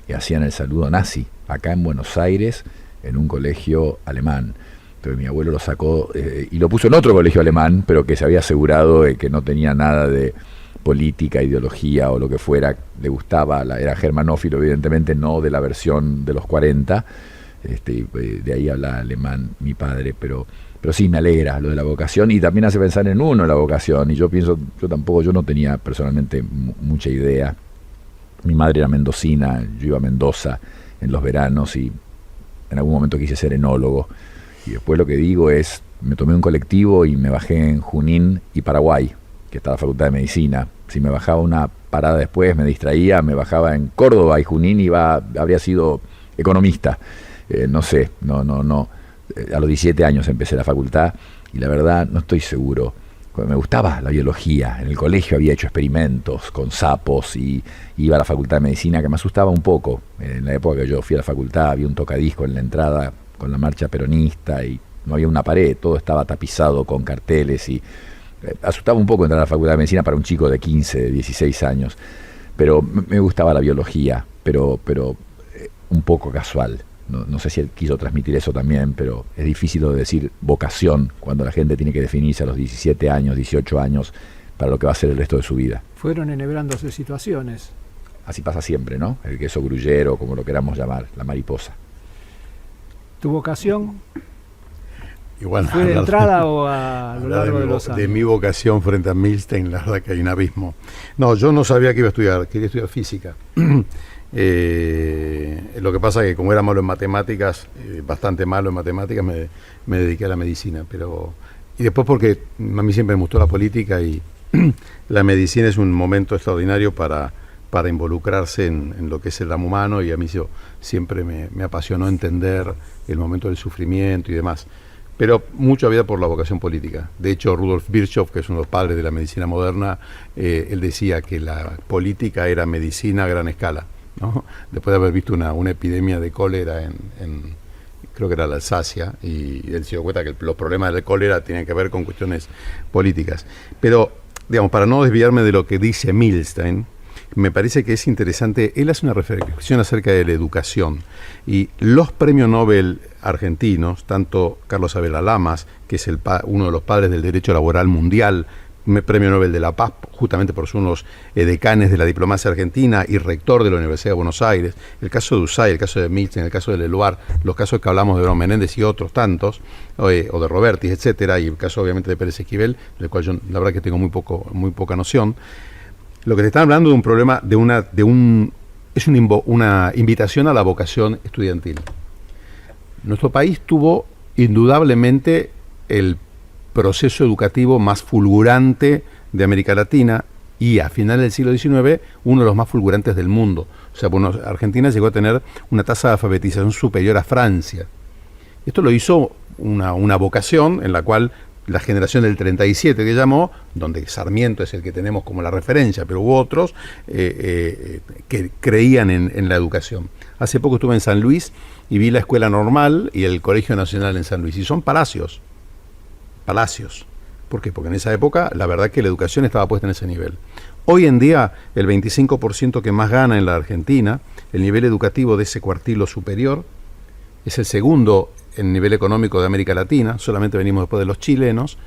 y hacían el saludo nazi, acá en Buenos Aires, en un colegio alemán. Pero mi abuelo lo sacó y lo puso en otro colegio alemán, pero que se había asegurado de que no tenía nada de política, ideología o lo que fuera. Le gustaba, era germanófilo, evidentemente no de la versión de los 40, de ahí habla alemán mi padre, pero sí me alegra lo de la vocación, y también hace pensar en uno la vocación. Y yo pienso, yo no tenía personalmente mucha idea. Mi madre era mendocina, yo iba a Mendoza en los veranos y en algún momento quise ser enólogo. Y después lo que digo es, me tomé un colectivo y me bajé en Junín y Paraguay, que está la Facultad de Medicina. Si me bajaba una parada después, me distraía, me bajaba en Córdoba y Junín habría sido economista. No sé, no. A los 17 años empecé la facultad y la verdad no estoy seguro me gustaba la biología. En el colegio había hecho experimentos con sapos y iba a la facultad de medicina, que me asustaba un poco. En la época que yo fui a la facultad había un tocadisco en la entrada con la marcha peronista y no había una pared, todo estaba tapizado con carteles y asustaba un poco entrar a la facultad de medicina para un chico de 15, 16 años. Pero me gustaba la biología, pero un poco casual. No sé si él quiso transmitir eso también, pero es difícil de decir vocación cuando la gente tiene que definirse a los 17 años, 18 años para lo que va a ser el resto de su vida. Fueron enhebrándose situaciones. Así pasa siempre, ¿no? El queso gruyero, como lo queramos llamar, la mariposa. ¿Tu vocación Igual, fue de entrada o a lo largo de los años? De mi vocación frente a Milstein, la verdad que hay un abismo. No, yo no sabía que iba a estudiar, quería estudiar física. Lo que pasa es que como era malo en matemáticas, bastante malo en matemáticas, me dediqué a la medicina. Y después porque a mí siempre me gustó la política y la medicina es un momento extraordinario para involucrarse en lo que es el drama humano, y a mí siempre me apasionó entender el momento del sufrimiento y demás. Pero mucho había por la vocación política. De hecho, Rudolf Virchow, que es uno de los padres de la medicina moderna, él decía que la política era medicina a gran escala, ¿no? Después de haber visto una epidemia de cólera en creo que era la Alsacia, y él se dio cuenta que los problemas del cólera tienen que ver con cuestiones políticas. Pero, digamos, para no desviarme de lo que dice Milstein, me parece que es interesante, él hace una reflexión acerca de la educación, y los premios Nobel argentinos, tanto Carlos Abela Lamas, que es uno de los padres del derecho laboral mundial, premio Nobel de la Paz, justamente por ser unos decanes de la diplomacia argentina y rector de la Universidad de Buenos Aires, el caso de Usay, el caso de Milstein, el caso de Leluar, los casos que hablamos de Bruno Menéndez y otros tantos, o de Robertis, etcétera, y el caso obviamente de Pérez Esquivel, del cual yo la verdad que tengo muy poca noción. Lo que te están hablando de un problema, es una invitación a la vocación estudiantil. Nuestro país tuvo indudablemente el proceso educativo más fulgurante de América Latina y a finales del siglo XIX uno de los más fulgurantes del mundo. O sea, Argentina llegó a tener una tasa de alfabetización superior a Francia. Esto lo hizo una vocación en la cual la generación del 37 que llamó, donde Sarmiento es el que tenemos como la referencia, pero hubo otros que creían en la educación. Hace poco estuve en San Luis y vi la Escuela Normal y el Colegio Nacional en San Luis, y son palacios. ¿Por qué? Porque en esa época la verdad que la educación estaba puesta en ese nivel. Hoy en día el 25% que más gana en la Argentina, el nivel educativo de ese cuartilo superior, es el segundo en nivel económico de América Latina, solamente venimos después de los chilenos,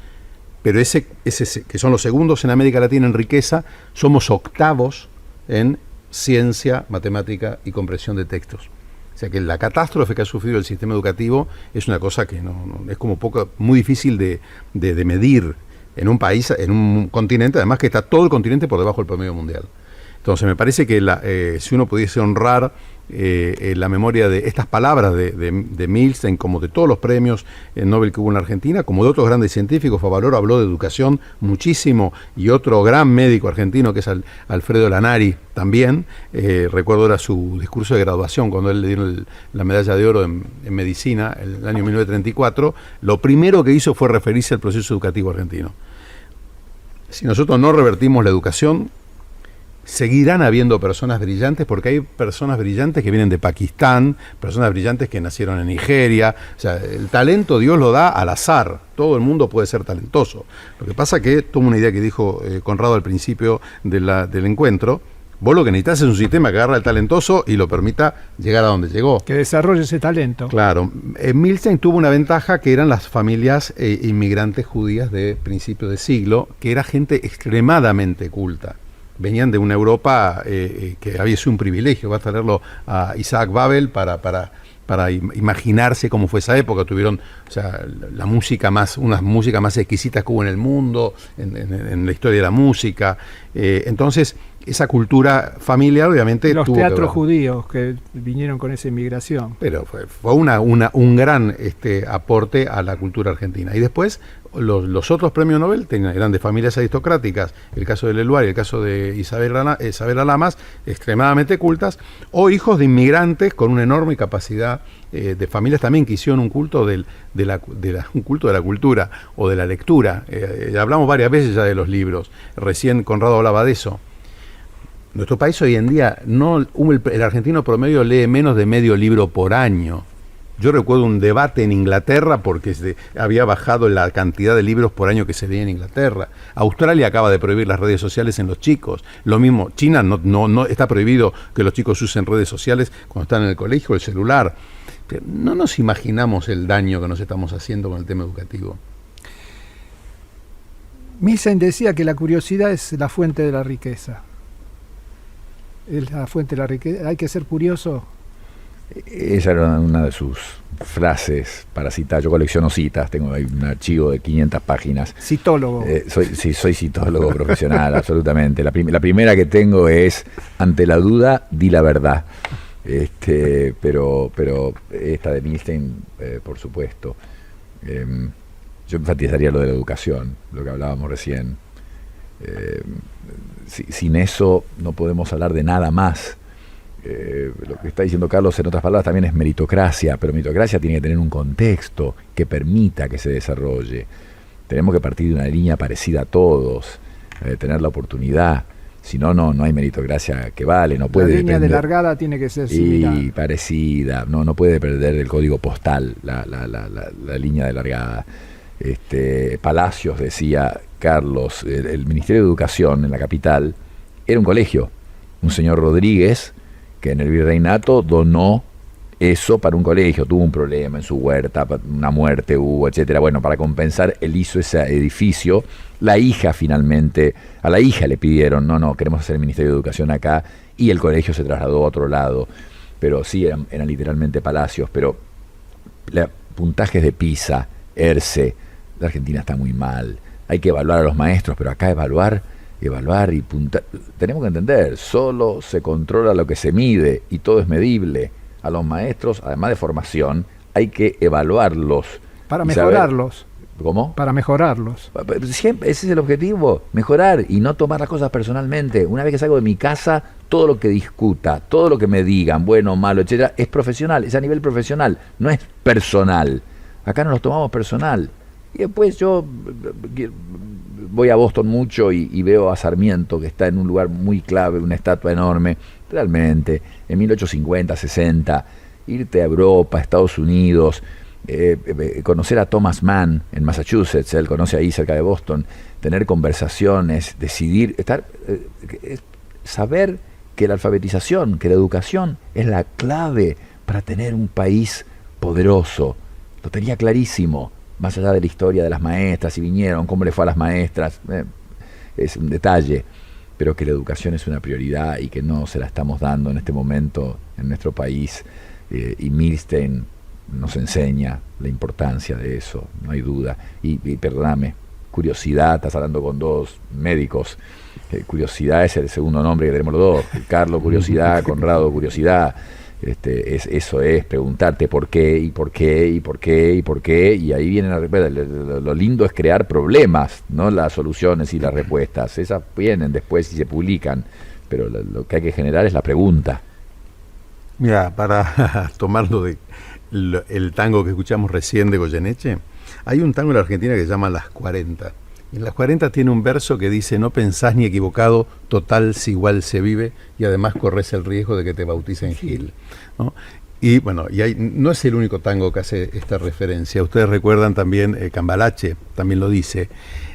pero ese que son los segundos en América Latina en riqueza, somos octavos en ciencia, matemática y comprensión de textos. O sea que la catástrofe que ha sufrido el sistema educativo es una cosa que es como muy difícil de medir en un país, en un continente, además que está todo el continente por debajo del promedio mundial. Entonces me parece que si uno pudiese honrar la memoria de estas palabras de Milstein, como de todos los premios Nobel que hubo en la Argentina, como de otros grandes científicos, Favaloro habló de educación muchísimo, y otro gran médico argentino que es Alfredo Lanari también, recuerdo era su discurso de graduación cuando él le dieron la medalla de oro en medicina el año 1934, lo primero que hizo fue referirse al proceso educativo argentino. Si nosotros no revertimos la educación, seguirán habiendo personas brillantes, porque hay personas brillantes que vienen de Pakistán, personas brillantes que nacieron en Nigeria. O sea, el talento Dios lo da al azar, todo el mundo puede ser talentoso. Lo que pasa que, tomo una idea que dijo Conrado al principio del encuentro, vos lo que necesitas es un sistema que agarra al talentoso y lo permita llegar a donde llegó. Que desarrolle ese talento. Claro. Milstein tuvo una ventaja que eran las familias inmigrantes judías de principio de siglo, que era gente extremadamente culta. Venían de una Europa que había sido un privilegio. Basta leerlo a Isaac Babel para imaginarse cómo fue esa época. Tuvieron, o sea, unas músicas más exquisitas que hubo en el mundo, en la historia de la música. Entonces, esa cultura familiar obviamente Los tuvo que teatros ver. judíos que vinieron con esa inmigración. Pero fue un gran aporte a la cultura argentina. Y después los otros premios Nobel eran de familias aristocráticas, el caso de Leloir y el caso de Isabel Lamas, extremadamente cultas, o hijos de inmigrantes con una enorme capacidad de familias también que hicieron un culto un culto de la cultura o de la lectura. Hablamos varias veces ya de los libros, recién Conrado hablaba de eso. Nuestro país hoy en día, el argentino promedio lee menos de medio libro por año. Yo recuerdo un debate en Inglaterra porque había bajado la cantidad de libros por año que se leía en Inglaterra. Australia acaba de prohibir las redes sociales en los chicos. Lo mismo, China no está prohibido que los chicos usen redes sociales cuando están en el colegio, el celular. Pero no nos imaginamos el daño que nos estamos haciendo con el tema educativo. Milstein decía que la curiosidad es la fuente de la riqueza. Es la fuente de la riqueza. Hay que ser curioso. Esa era una de sus frases para citar. Yo colecciono citas, tengo ahí un archivo de 500 páginas. Citólogo. Soy citólogo profesional, absolutamente. La primera que tengo es: ante la duda, di la verdad. Pero esta de Milstein, por supuesto. Yo enfatizaría lo de la educación, lo que hablábamos recién. Sin eso no podemos hablar de nada más. Lo que está diciendo Carlos, en otras palabras, también es meritocracia, pero meritocracia tiene que tener un contexto que permita que se desarrolle. Tenemos que partir de una línea parecida a todos, tener la oportunidad. Si no, no hay meritocracia que vale. No puede la línea depender, de largada tiene que ser similar. y parecida. No puede perder el código postal la línea de largada. Palacios, decía Carlos, el Ministerio de Educación en la capital era un colegio. Un señor Rodríguez, que en el virreinato donó eso para un colegio, tuvo un problema en su huerta, una muerte hubo, etcétera. Bueno, para compensar, él hizo ese edificio. La hija finalmente, a la hija le pidieron, no, queremos hacer el Ministerio de Educación acá, y el colegio se trasladó a otro lado. Pero sí, eran literalmente palacios, pero puntajes de PISA, ERCE, la Argentina está muy mal. Hay que evaluar a los maestros, pero acá evaluar y puntar. Tenemos que entender, solo se controla lo que se mide y todo es medible. A los maestros, además de formación, hay que evaluarlos. Para mejorarlos. ¿Cómo? Para mejorarlos. Siempre, ese es el objetivo, mejorar y no tomar las cosas personalmente. Una vez que salgo de mi casa, todo lo que discuta, todo lo que me digan, bueno, malo, etcétera, es profesional, es a nivel profesional, no es personal. Acá no los tomamos personal. Y después yo voy a Boston mucho y veo a Sarmiento, que está en un lugar muy clave, una estatua enorme. Realmente, en 1850, 60, irte a Europa, a Estados Unidos, conocer a Thomas Mann en Massachusetts, él conoce ahí cerca de Boston, tener conversaciones, decidir, saber que la alfabetización, que la educación es la clave para tener un país poderoso. Lo tenía clarísimo. Más allá de la historia de las maestras, si vinieron, cómo le fue a las maestras, es un detalle, pero que la educación es una prioridad y que no se la estamos dando en este momento en nuestro país, y Milstein nos enseña la importancia de eso, no hay duda. Y perdóname, curiosidad, estás hablando con dos médicos, curiosidad es el segundo nombre que tenemos los dos, Carlos curiosidad, Conrado curiosidad. Eso es preguntarte por qué, y por qué, y por qué, y por qué, y ahí vienen lo lindo es crear problemas, no las soluciones y las respuestas, esas vienen después y se publican, pero lo que hay que generar es la pregunta. Mira, para tomarlo el tango que escuchamos recién de Goyeneche, hay un tango en la Argentina que se llama Las 40. En Las 40 tiene un verso que dice: no pensás ni equivocado, total si igual se vive, y además corres el riesgo de que te bauticen Gil, ¿no? Y bueno, no es el único tango que hace esta referencia. Ustedes recuerdan también Cambalache, también lo dice.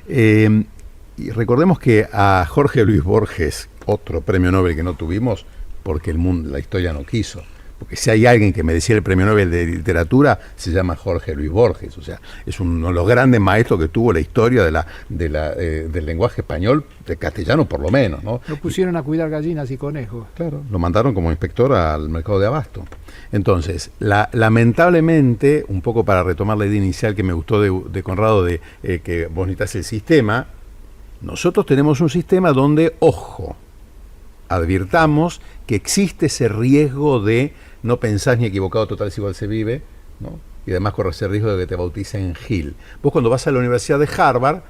Y recordemos que a Jorge Luis Borges, otro premio Nobel que no tuvimos, porque la historia no quiso. Porque si hay alguien que merecía el premio Nobel de literatura, se llama Jorge Luis Borges. O sea, es uno de los grandes maestros que tuvo la historia del lenguaje español, de castellano por lo menos, ¿no? Lo pusieron a cuidar gallinas y conejos. Claro, lo mandaron como inspector al mercado de abasto. Entonces, lamentablemente, un poco para retomar la idea inicial que me gustó de Conrado, de que vos necesitas el sistema, nosotros tenemos un sistema donde, ojo, advirtamos que existe ese riesgo de no pensás ni equivocado, total es igual se vive, ¿no? Y además corres el riesgo de que te bauticen Gil. Vos cuando vas a la Universidad de Harvard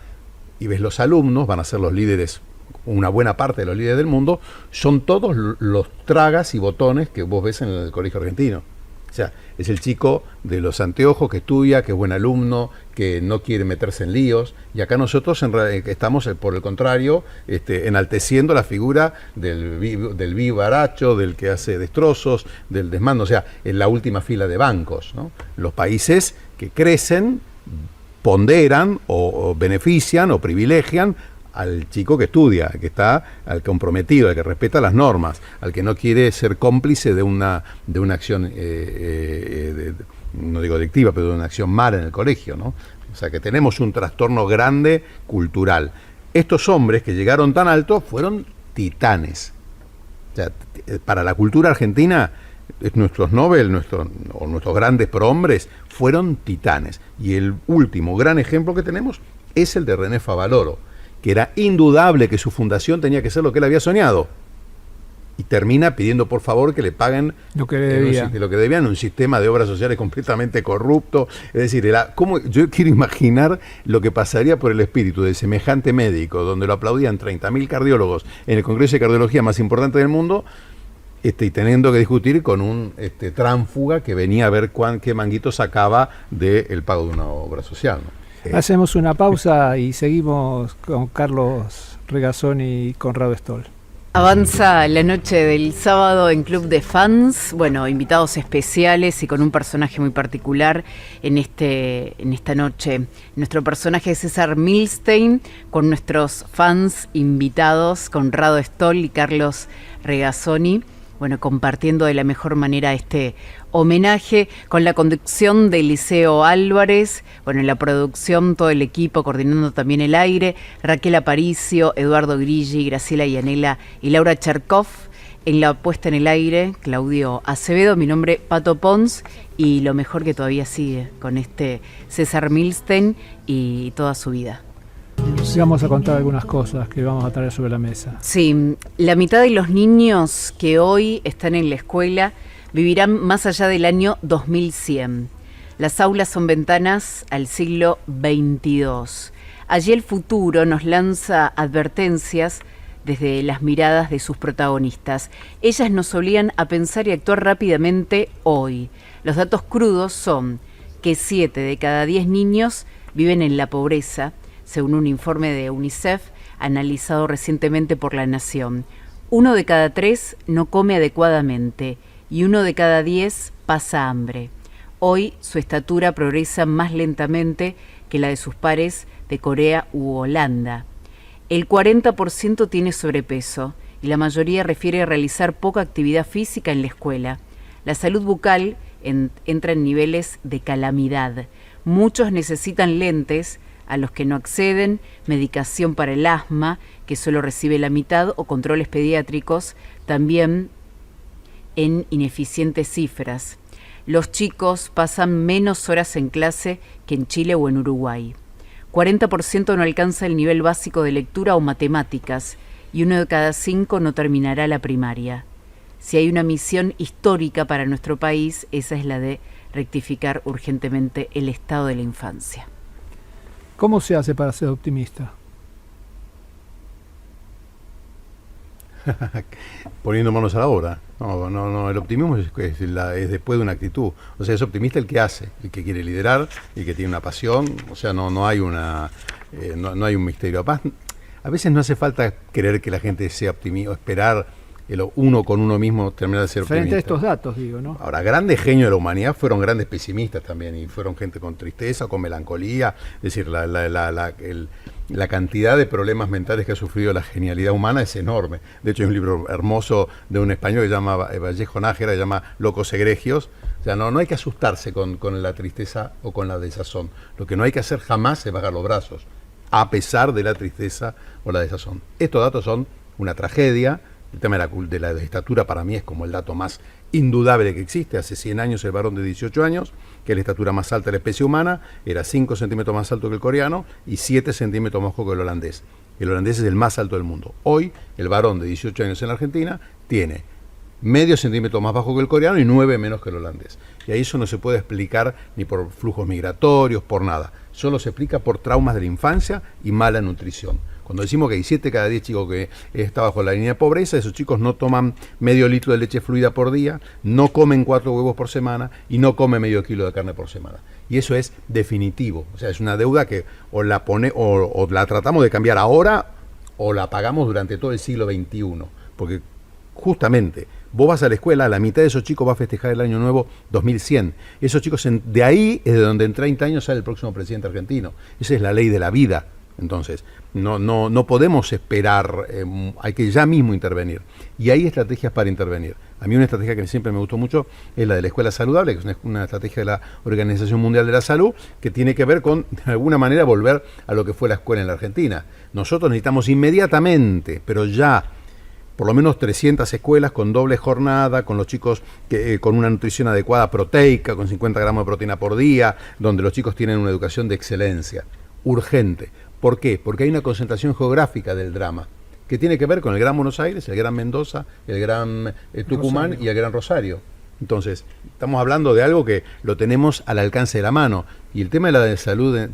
y ves los alumnos, van a ser los líderes, una buena parte de los líderes del mundo, son todos los tragas y botones que vos ves en el colegio argentino. O sea, es el chico de los anteojos que estudia, que es buen alumno, que no quiere meterse en líos. Y acá nosotros estamos, por el contrario, enalteciendo la figura del vivaracho, del que hace destrozos, del desmando. O sea, en la última fila de bancos, ¿no? Los países que crecen ponderan o benefician o privilegian al chico que estudia, que está al comprometido, al que respeta las normas, al que no quiere ser cómplice de una acción, no digo delictiva, pero de una acción mala en el colegio, ¿no? O sea que tenemos un trastorno grande cultural. Estos hombres que llegaron tan alto fueron titanes. O sea, para la cultura argentina, nuestros Nobel, nuestros grandes prohombres fueron titanes. Y el último gran ejemplo que tenemos es el de René Favaloro, que era indudable que su fundación tenía que ser lo que él había soñado. Y termina pidiendo por favor que le paguen lo que debían en un sistema de obras sociales completamente corrupto. Es decir, yo quiero imaginar lo que pasaría por el espíritu de semejante médico, donde lo aplaudían 30.000 cardiólogos en el Congreso de Cardiología más importante del mundo, y teniendo que discutir con un tránfuga que venía a ver qué manguito sacaba del pago de una obra social, ¿no? Hacemos una pausa y seguimos con Carlos Regazzoni y Conrado Stoll. Avanza la noche del sábado en Club de Fans, bueno, invitados especiales y con un personaje muy particular en esta noche. Nuestro personaje es César Milstein, con nuestros fans invitados, Conrado Stoll y Carlos Regazzoni, bueno, compartiendo de la mejor manera este homenaje con la conducción de Eliseo Álvarez, bueno, en la producción todo el equipo, coordinando también el aire, Raquel Aparicio, Eduardo Grilli, Graciela Yanela y Laura Charkov, en la puesta en el aire, Claudio Acevedo, mi nombre Pato Pons, y lo mejor que todavía sigue con César Milstein y toda su vida. Sí, vamos a contar algunas cosas que vamos a traer sobre la mesa. Sí, la mitad de los niños que hoy están en la escuela vivirán más allá del año 2100. Las aulas son ventanas al siglo XXII. Allí el futuro nos lanza advertencias desde las miradas de sus protagonistas. Ellas nos obligan a pensar y actuar rápidamente hoy. Los datos crudos son que 7 de cada 10 niños viven en la pobreza, según un informe de UNICEF analizado recientemente por La Nación. 1 de cada 3 no come adecuadamente y 1 de cada 10 pasa hambre. Hoy su estatura progresa más lentamente que la de sus pares de Corea u Holanda. El 40% tiene sobrepeso y la mayoría refiere realizar poca actividad física en la escuela. La salud bucal entra en niveles de calamidad. Muchos necesitan lentes a los que no acceden, medicación para el asma, que solo recibe la mitad, o controles pediátricos, también en ineficientes cifras. Los chicos pasan menos horas en clase que en Chile o en Uruguay. 40% no alcanza el nivel básico de lectura o matemáticas, y 1 de cada 5 no terminará la primaria. Si hay una misión histórica para nuestro país, esa es la de rectificar urgentemente el estado de la infancia. ¿Cómo se hace para ser optimista? Poniendo manos a la obra. No, el optimismo es después de una actitud. O sea, es optimista el que hace, el que quiere liderar, el que tiene una pasión. O sea, no hay no hay un misterio. A veces no hace falta creer que la gente sea optimista, o esperar uno con uno mismo terminar de ser optimista. Frente a estos datos, digo, ¿no? Ahora, grandes genios de la humanidad fueron grandes pesimistas también, y fueron gente con tristeza, con melancolía. Es decir, la cantidad de problemas mentales que ha sufrido la genialidad humana es enorme. De hecho, hay un libro hermoso de un español que se llama Vallejo Nájera, que se llama Locos Egregios. O sea, no hay que asustarse con la tristeza o con la desazón. Lo que no hay que hacer jamás es bajar los brazos, a pesar de la tristeza o la desazón. Estos datos son una tragedia. El tema de la estatura para mí es como el dato más indudable que existe. Hace 100 años el varón de 18 años, que es la estatura más alta de la especie humana, era 5 centímetros más alto que el coreano y 7 centímetros más bajo que el holandés. El holandés es el más alto del mundo. Hoy, el varón de 18 años en la Argentina tiene medio centímetro más bajo que el coreano y 9 menos que el holandés. Y ahí eso no se puede explicar ni por flujos migratorios, por nada. Solo se explica por traumas de la infancia y mala nutrición. Cuando decimos que hay 7 cada 10 chicos que está bajo la línea de pobreza, esos chicos no toman medio litro de leche fluida por día, no comen 4 huevos por semana y no comen medio kilo de carne por semana. Y eso es definitivo. O sea, es una deuda que o la tratamos de cambiar ahora o la pagamos durante todo el siglo XXI. Porque justamente vos vas a la escuela, la mitad de esos chicos va a festejar el año nuevo 2100. Esos chicos, de ahí es de donde en 30 años sale el próximo presidente argentino. Esa es la ley de la vida. Entonces, no podemos esperar, hay que ya mismo intervenir. Y hay estrategias para intervenir. A mí una estrategia que siempre me gustó mucho es la de la escuela saludable, que es una estrategia de la Organización Mundial de la Salud, que tiene que ver con, de alguna manera, volver a lo que fue la escuela en la Argentina. Nosotros necesitamos inmediatamente, pero ya, por lo menos 300 escuelas con doble jornada, con los chicos con una nutrición adecuada proteica, con 50 gramos de proteína por día, donde los chicos tienen una educación de excelencia. Urgente. ¿Por qué? Porque hay una concentración geográfica del drama, que tiene que ver con el Gran Buenos Aires, el Gran Mendoza, el Gran Tucumán Rosario. Y el Gran Rosario. Entonces, estamos hablando de algo que lo tenemos al alcance de la mano. Y el tema de la salud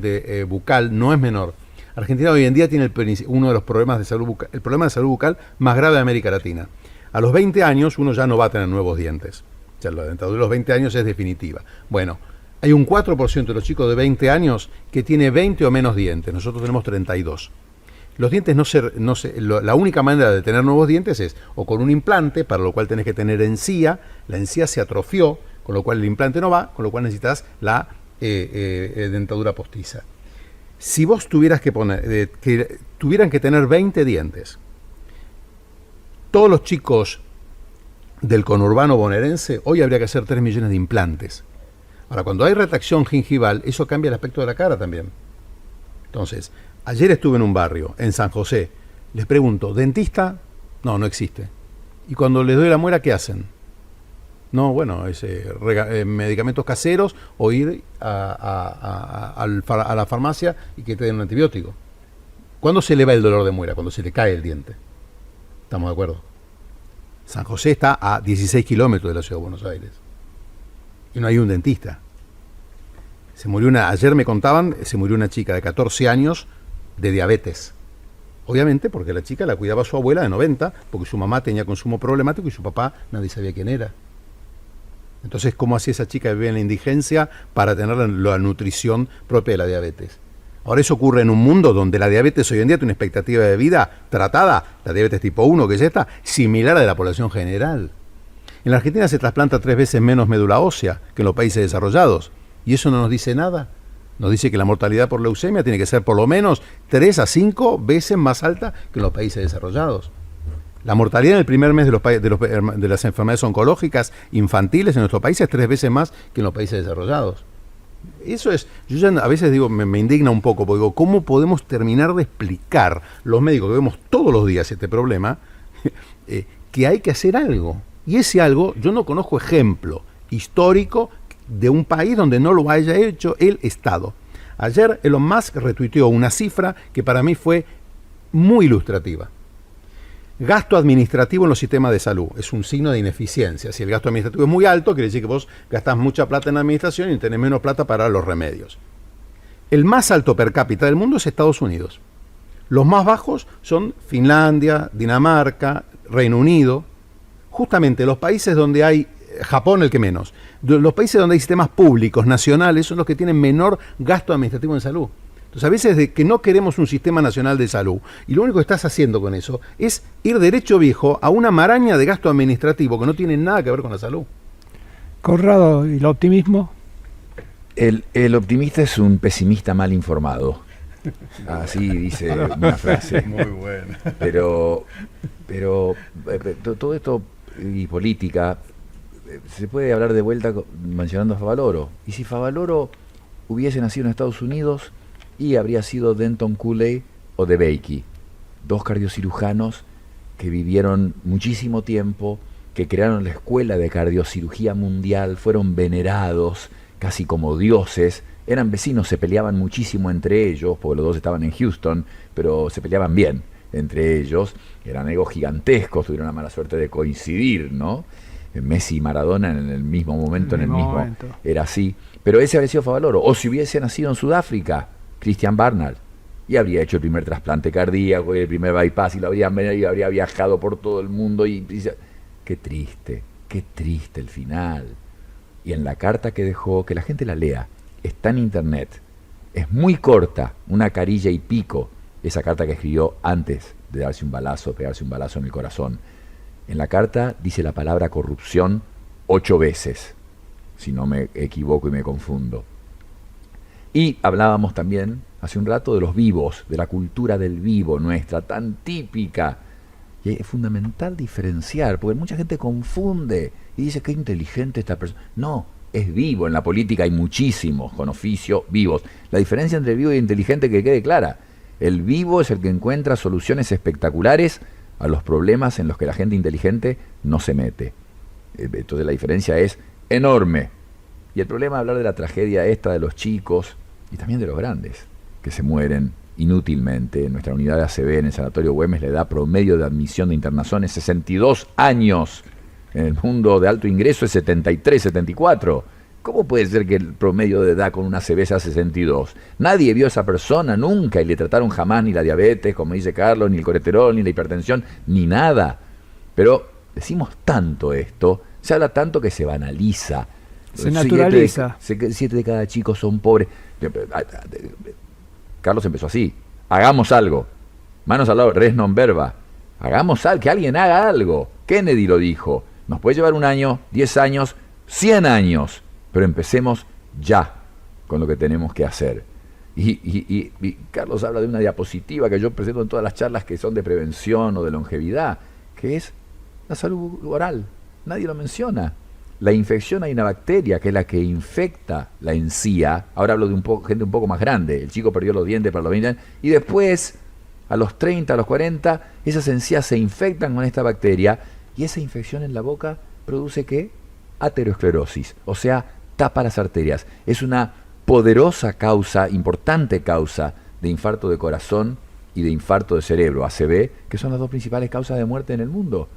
bucal no es menor. Argentina hoy en día tiene uno de los problemas de salud bucal, el problema de salud bucal más grave de América Latina. A los 20 años uno ya no va a tener nuevos dientes. O sea, la dentadura de los 20 años es definitiva. Bueno, hay un 4% de los chicos de 20 años que tiene 20 o menos dientes. Nosotros tenemos 32. Los dientes la única manera de tener nuevos dientes es o con un implante, para lo cual tenés que tener encía. La encía se atrofió, con lo cual el implante no va, con lo cual necesitas la dentadura postiza. Si vos tuvieran que tener 20 dientes, todos los chicos del conurbano bonaerense, hoy habría que hacer 3 millones de implantes. Ahora, cuando hay retracción gingival, eso cambia el aspecto de la cara también. Entonces, ayer estuve en un barrio, en San José, les pregunto, ¿dentista? No existe. Y cuando les doy la muela, ¿qué hacen? No, bueno, medicamentos caseros o ir a la farmacia y que te den un antibiótico. ¿Cuándo se le va el dolor de muela? Cuando se le cae el diente. ¿Estamos de acuerdo? San José está a 16 kilómetros de la ciudad de Buenos Aires. Y no hay un dentista. Ayer me contaban, se murió una chica de 14 años de diabetes. Obviamente porque la chica la cuidaba su abuela de 90, porque su mamá tenía consumo problemático y su papá nadie sabía quién era. Entonces, ¿cómo hacía esa chica que vive en la indigencia para tener la nutrición propia de la diabetes? Ahora eso ocurre en un mundo donde la diabetes hoy en día tiene una expectativa de vida tratada, la diabetes tipo 1, que es esta, similar a la de la población general. En la Argentina se trasplanta 3 veces menos médula ósea que en los países desarrollados. Y eso no nos dice nada. Nos dice que la mortalidad por leucemia tiene que ser por lo menos 3 a 5 veces más alta que en los países desarrollados. La mortalidad en el primer mes de las enfermedades oncológicas infantiles en nuestro país es 3 veces más que en los países desarrollados. Eso es, yo ya a veces digo, me indigna un poco, porque digo, ¿cómo podemos terminar de explicar los médicos que vemos todos los días este problema, que hay que hacer algo? Y ese algo, yo no conozco ejemplo histórico de un país donde no lo haya hecho el Estado. Ayer Elon Musk retuiteó una cifra que para mí fue muy ilustrativa. Gasto administrativo en los sistemas de salud es un signo de ineficiencia. Si el gasto administrativo es muy alto, quiere decir que vos gastás mucha plata en la administración y tenés menos plata para los remedios. El más alto per cápita del mundo es Estados Unidos. Los más bajos son Finlandia, Dinamarca, Reino Unido. Justamente los países donde hay, Japón el que menos, los países donde hay sistemas públicos, nacionales, son los que tienen menor gasto administrativo en salud. Entonces, a veces de que no queremos un sistema nacional de salud, y lo único que estás haciendo con eso es ir derecho viejo a una maraña de gasto administrativo que no tiene nada que ver con la salud. Conrado, ¿y el optimismo? El optimista es un pesimista mal informado. Así dice una frase. Muy buena. Pero todo esto y política, se puede hablar de vuelta mencionando a Favaloro. Y si Favaloro hubiese nacido en Estados Unidos, y habría sido Denton Cooley o DeBakey, 2 cardiocirujanos que vivieron muchísimo tiempo, que crearon la escuela de cardiocirugía mundial, fueron venerados, casi como dioses, eran vecinos, se peleaban muchísimo entre ellos, porque los dos estaban en Houston, pero se peleaban bien entre ellos, eran egos gigantescos, tuvieron la mala suerte de coincidir, ¿no? Messi y Maradona en el mismo momento, momento. Era así, pero ese habría sido Favaloro, o si hubiese nacido en Sudáfrica, Christian Barnard, y habría hecho el primer trasplante cardíaco y el primer bypass, y lo habría viajado por todo el mundo, qué triste el final. Y en la carta que dejó, que la gente la lea, está en internet, es muy corta, una carilla y pico, esa carta que escribió antes de darse un balazo, pegarse un balazo en el corazón. En la carta dice la palabra corrupción 8 veces, si no me equivoco y me confundo. Y hablábamos también hace un rato de los vivos, de la cultura del vivo nuestra, tan típica. Y es fundamental diferenciar, porque mucha gente confunde y dice qué inteligente esta persona. No, es vivo. En la política hay muchísimos con oficio vivos. La diferencia entre vivo e inteligente, que quede clara. El vivo es el que encuentra soluciones espectaculares a los problemas en los que la gente inteligente no se mete. Entonces la diferencia es enorme. Y el problema es hablar de la tragedia esta de los chicos y también de los grandes, que se mueren inútilmente. Nuestra unidad de ACB en el Sanatorio Güemes le da promedio de admisión de internación es 62 años. En el mundo de alto ingreso es 73, 74. ¿Cómo puede ser que el promedio de edad con una ACV sea 62? Nadie vio a esa persona nunca y le trataron jamás ni la diabetes, como dice Carlos, ni el colesterol, ni la hipertensión, ni nada. Pero decimos tanto esto, se habla tanto que se banaliza. Se naturaliza. 7 de cada chico son pobres. Carlos empezó así: hagamos algo, manos al lado, res non verba, hagamos algo, que alguien haga algo. Kennedy lo dijo, nos puede llevar 1 año, 10 años, 100 años, pero empecemos ya con lo que tenemos que hacer. Y Carlos habla de una diapositiva que yo presento en todas las charlas que son de prevención o de longevidad, que es la salud oral. Nadie lo menciona. La infección, hay una bacteria que es la que infecta la encía. Ahora hablo de gente un poco más grande. El chico perdió los dientes para los 20 años. Y después, a los 30, a los 40, esas encías se infectan con esta bacteria. Y esa infección en la boca produce, ¿qué? Aterosclerosis. O sea, tapa las arterias. Es una poderosa causa, importante causa de infarto de corazón y de infarto de cerebro, ACV, que son las 2 principales causas de muerte en el mundo.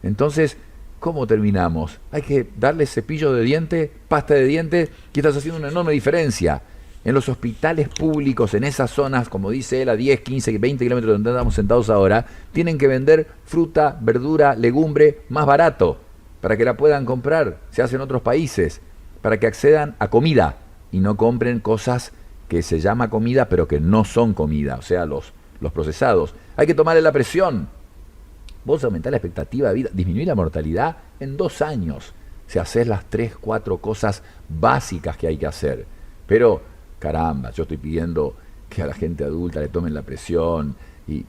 Entonces, ¿cómo terminamos? Hay que darle cepillo de dientes, pasta de dientes, que estás haciendo una enorme diferencia. En los hospitales públicos, en esas zonas, como dice él, a 10, 15, 20 kilómetros de donde estamos sentados ahora, tienen que vender fruta, verdura, legumbre más barato, para que la puedan comprar. Se hace en otros países, para que accedan a comida y no compren cosas que se llama comida, pero que no son comida, o sea, los procesados. Hay que tomarle la presión. Vos aumentás la expectativa de vida, disminuir la mortalidad en 2 años, si haces las 3, 4 cosas básicas que hay que hacer. Pero, caramba, yo estoy pidiendo que a la gente adulta le tomen la presión y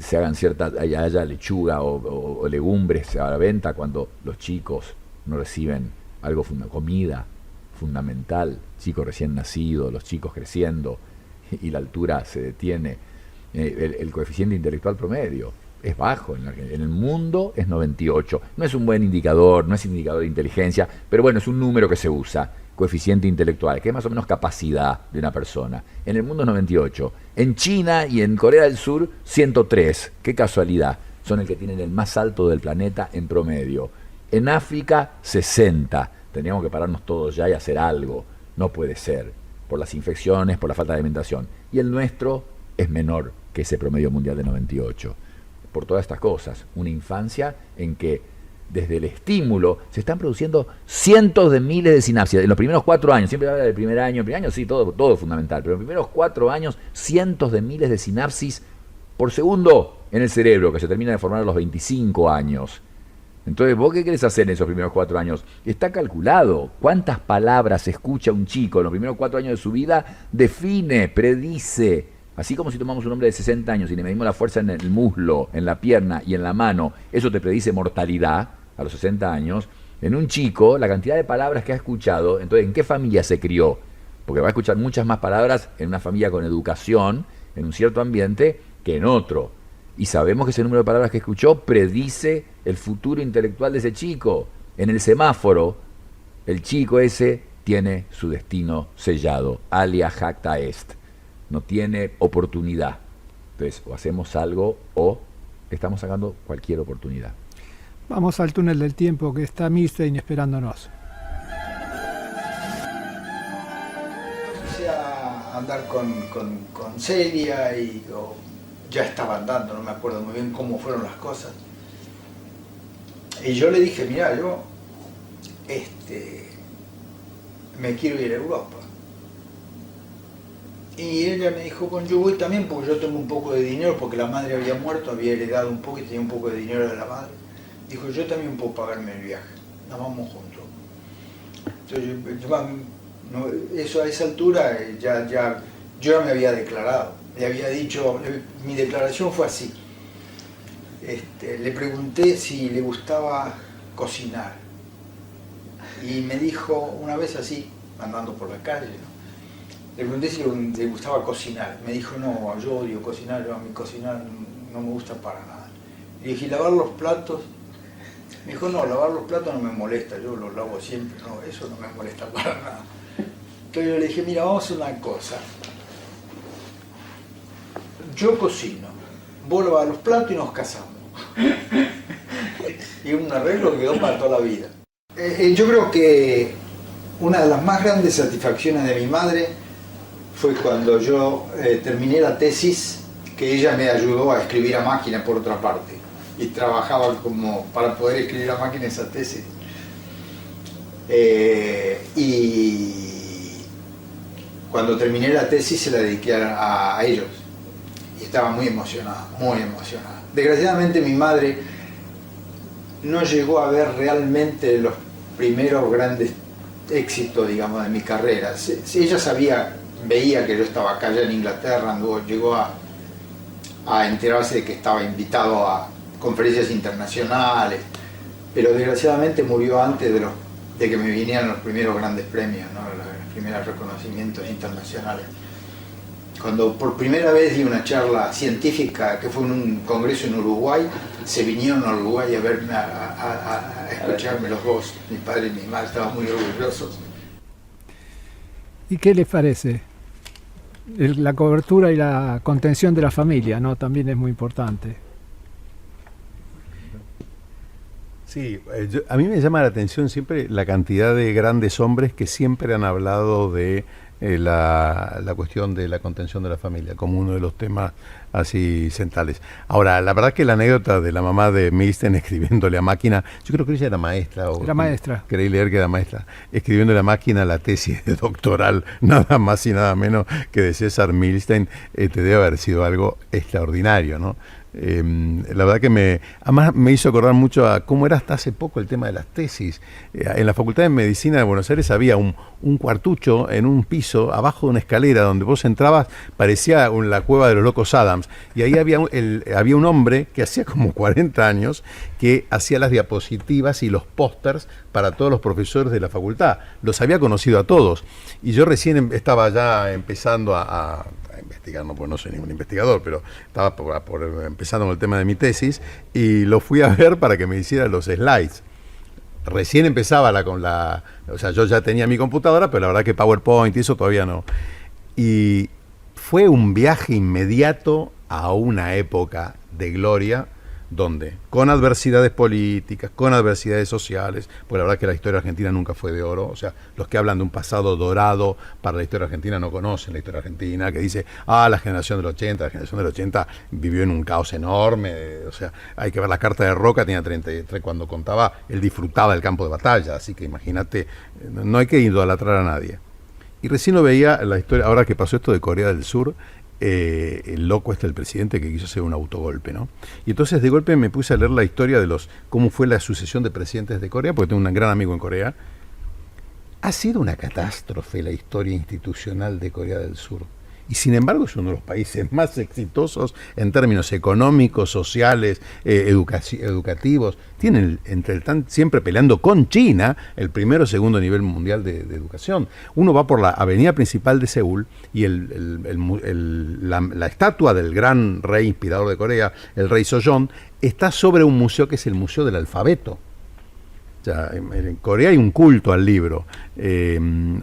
se hagan haya lechuga o legumbres a la venta cuando los chicos no reciben algo, comida fundamental, chicos recién nacidos, los chicos creciendo y la altura se detiene. El coeficiente intelectual promedio es bajo, en el mundo es 98. No es un buen indicador, no es indicador de inteligencia, pero bueno, es un número que se usa, coeficiente intelectual, que es más o menos capacidad de una persona. En el mundo es 98. En China y en Corea del Sur, 103. Qué casualidad. Son el que tienen el más alto del planeta en promedio. En África, 60. Tendríamos que pararnos todos ya y hacer algo. No puede ser. Por las infecciones, por la falta de alimentación. Y el nuestro es menor que ese promedio mundial de 98. Por todas estas cosas, una infancia en que desde el estímulo se están produciendo cientos de miles de sinapsis. En los primeros 4 años, siempre habla del primer año sí, todo es fundamental, pero en los primeros 4 años, cientos de miles de sinapsis por segundo en el cerebro, que se termina de formar a los 25 años. Entonces, ¿vos qué querés hacer en esos primeros 4 años? Está calculado cuántas palabras escucha un chico en los primeros 4 años de su vida, define, predice. Así como si tomamos un hombre de 60 años y le medimos la fuerza en el muslo, en la pierna y en la mano, eso te predice mortalidad a los 60 años. En un chico, la cantidad de palabras que ha escuchado, entonces, ¿en qué familia se crió? Porque va a escuchar muchas más palabras en una familia con educación, en un cierto ambiente, que en otro. Y sabemos que ese número de palabras que escuchó predice el futuro intelectual de ese chico. En el semáforo, el chico ese tiene su destino sellado, alia jacta est, no tiene oportunidad. Entonces, o hacemos algo o estamos sacando cualquier oportunidad. Vamos al túnel del tiempo que está Milstein esperándonos. Empecé a andar con Celia y ya estaba andando, no me acuerdo muy bien cómo fueron las cosas. Y yo le dije, mira, yo me quiero ir a Europa. Y ella me dijo, bueno, yo voy también porque yo tengo un poco de dinero, porque la madre había muerto, había heredado un poco y tenía un poco de dinero de la madre. Dijo, yo también puedo pagarme el viaje, nos vamos juntos. Entonces, eso a esa altura yo ya me había declarado, le había dicho, mi declaración fue así. Le pregunté si le gustaba cocinar y me dijo una vez así, andando por la calle, ¿no? Le pregunté si le gustaba cocinar. Me dijo, no, yo odio cocinar, a mí cocinar no me gusta para nada. Le dije, ¿y lavar los platos? Me dijo, no, lavar los platos no me molesta, yo los lavo siempre, no, eso no me molesta para nada. Entonces yo le dije, mira, vamos a hacer una cosa. Yo cocino, vos lavas los platos y nos casamos. Y un arreglo que quedó para toda la vida. Yo creo que una de las más grandes satisfacciones de mi madre fue cuando yo terminé la tesis, que ella me ayudó a escribir a máquina por otra parte, y trabajaba como para poder escribir a máquina esa tesis. Y cuando terminé la tesis se la dediqué a ellos, y estaba muy emocionada, muy emocionada. Desgraciadamente mi madre no llegó a ver realmente los primeros grandes éxitos, digamos, de mi carrera. Ella veía que yo estaba acá ya en Inglaterra, llegó a enterarse de que estaba invitado a conferencias internacionales, pero desgraciadamente murió antes de que me vinieran los primeros grandes premios, ¿no? Los primeros reconocimientos internacionales. Cuando por primera vez di una charla científica, que fue en un congreso en Uruguay, se vinieron a Uruguay a verme, a escucharme los dos, mi padre y mi madre, estaban muy orgullosos. ¿Y qué les parece? La cobertura y la contención de la familia, ¿no? También es muy importante. Sí, a mí me llama la atención siempre la cantidad de grandes hombres que siempre han hablado de la cuestión de la contención de la familia como uno de los temas así centrales. Ahora, la verdad que la anécdota de la mamá de Milstein escribiéndole a máquina, yo creo que ella era maestra. Era maestra. Creí leer que era maestra. Escribiéndole a máquina la tesis doctoral, nada más y nada menos que de César Milstein, debe haber sido algo extraordinario, ¿no? La verdad que además me hizo acordar mucho a cómo era hasta hace poco el tema de las tesis. En la Facultad de Medicina de Buenos Aires había un cuartucho en un piso, abajo de una escalera, donde vos entrabas, parecía la cueva de los locos Adams, y ahí había un hombre que hacía como 40 años, que hacía las diapositivas y los pósters para todos los profesores de la facultad. Los había conocido a todos, y yo recién estaba ya empezando a investigar, no, pues no soy ningún investigador, pero estaba empezando con el tema de mi tesis, y lo fui a ver para que me hiciera los slides. Recién empezaba o sea, yo ya tenía mi computadora, pero la verdad que PowerPoint y eso todavía no. Y fue un viaje inmediato a una época de gloria, donde con adversidades políticas, con adversidades sociales, pues la verdad que la historia argentina nunca fue de oro. O sea, los que hablan de un pasado dorado para la historia argentina no conocen la historia argentina, que dice, la generación del 80 vivió en un caos enorme. O sea, hay que ver la carta de Roca, tenía 33 cuando contaba, él disfrutaba del campo de batalla, así que imagínate, no hay que idolatrar a nadie. Y recién lo veía la historia, ahora que pasó esto de Corea del Sur, el loco el presidente que quiso hacer un autogolpe, ¿no? Y entonces de golpe me puse a leer la historia de cómo fue la sucesión de presidentes de Corea, porque tengo un gran amigo en Corea. Ha sido una catástrofe la historia institucional de Corea del Sur. Y sin embargo es uno de los países más exitosos en términos económicos, sociales, educativos. Tienen siempre peleando con China el primero o segundo nivel mundial de educación. Uno va por la avenida principal de Seúl y la estatua del gran rey inspirador de Corea, el rey Sejong, está sobre un museo que es el Museo del Alfabeto. Ya, en Corea hay un culto al libro.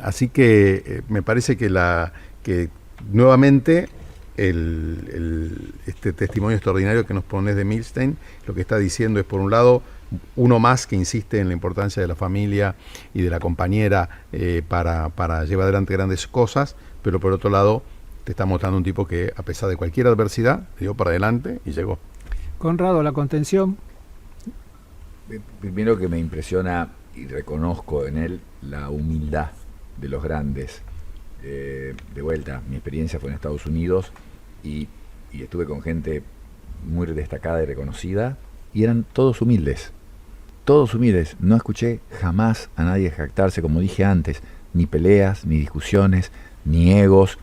Así que me parece que nuevamente este testimonio extraordinario que nos pones de Milstein, lo que está diciendo es, por un lado, uno más que insiste en la importancia de la familia y de la compañera para llevar adelante grandes cosas, pero por otro lado te está mostrando un tipo que, a pesar de cualquier adversidad, dio para adelante y llegó. Conrado, la contención. Primero que me impresiona y reconozco en él la humildad de los grandes. De vuelta, mi experiencia fue en Estados Unidos y estuve con gente muy destacada y reconocida y eran todos humildes. Todos humildes. No escuché jamás a nadie jactarse, como dije antes, ni peleas, ni discusiones, ni egos.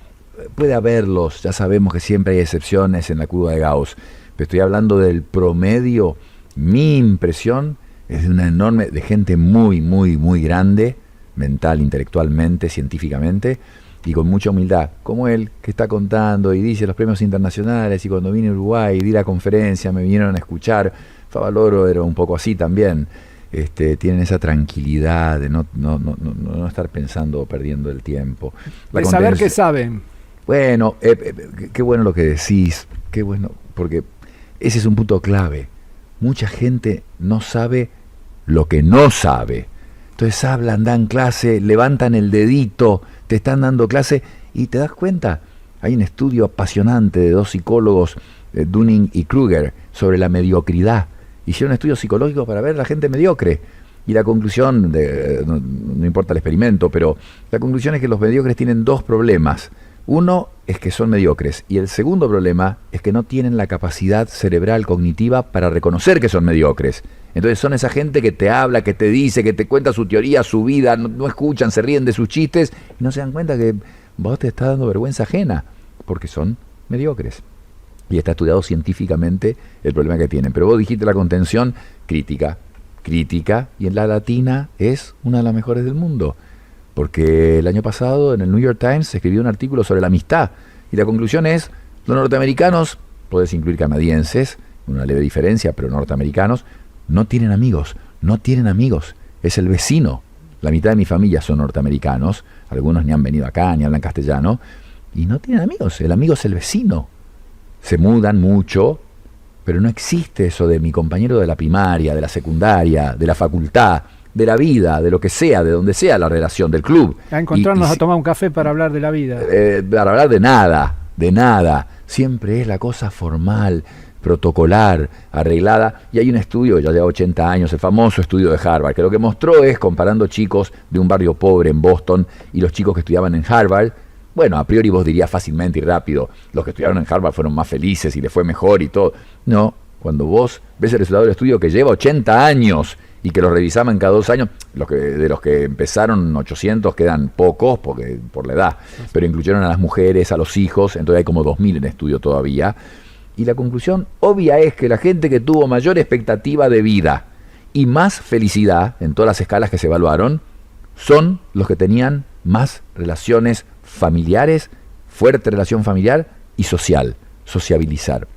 Puede haberlos, ya sabemos que siempre hay excepciones en la curva de Gauss, pero estoy hablando del promedio. Mi impresión es de gente muy, muy, muy grande, mental, intelectualmente, científicamente, y con mucha humildad, como él, que está contando y dice los premios internacionales, y cuando vine a Uruguay y di la conferencia, me vinieron a escuchar. Favaloro era un poco así también. Tienen esa tranquilidad de no estar pensando o perdiendo el tiempo. De saber que saben. Bueno, qué bueno lo que decís, qué bueno, porque ese es un punto clave. Mucha gente no sabe lo que no sabe. Entonces hablan, dan clase, levantan el dedito, te están dando clase y te das cuenta. Hay un estudio apasionante de 2 psicólogos, Dunning y Kruger, sobre la mediocridad. Hicieron un estudio psicológico para ver a la gente mediocre. Y la conclusión, no importa el experimento, pero la conclusión es que los mediocres tienen 2 problemas. Uno es que son mediocres y el segundo problema es que no tienen la capacidad cerebral cognitiva para reconocer que son mediocres. Entonces son esa gente que te habla, que te dice, que te cuenta su teoría, su vida, no escuchan, se ríen de sus chistes y no se dan cuenta que vos te estás dando vergüenza ajena porque son mediocres. Y está estudiado científicamente el problema que tienen. Pero vos dijiste la contención crítica, y en la latina es una de las mejores del mundo. Porque el año pasado en el New York Times se escribió un artículo sobre la amistad y la conclusión es, los norteamericanos, podés incluir canadienses, una leve diferencia, pero norteamericanos, no tienen amigos, es el vecino. La mitad de mi familia son norteamericanos, algunos ni han venido acá, ni hablan castellano, y no tienen amigos, el amigo es el vecino. Se mudan mucho, pero no existe eso de mi compañero de la primaria, de la secundaria, de la facultad, de la vida, de lo que sea, de donde sea la relación, del club. A encontrarnos a tomar un café para hablar de la vida. Para hablar de nada. Siempre es la cosa formal, protocolar, arreglada. Y hay un estudio, ya lleva 80 años, el famoso estudio de Harvard, que lo que mostró es, comparando chicos de un barrio pobre en Boston y los chicos que estudiaban en Harvard, bueno, a priori vos dirías fácilmente y rápido, los que estudiaron en Harvard fueron más felices y les fue mejor y todo. No, cuando vos ves el resultado del estudio que lleva 80 años y que los revisaban cada 2 años, de los que empezaron 800 quedan pocos por la edad, pero incluyeron a las mujeres, a los hijos, entonces hay como 2000 en estudio todavía. Y la conclusión obvia es que la gente que tuvo mayor expectativa de vida y más felicidad en todas las escalas que se evaluaron son los que tenían más relaciones familiares, fuerte relación familiar y social, sociabilizar,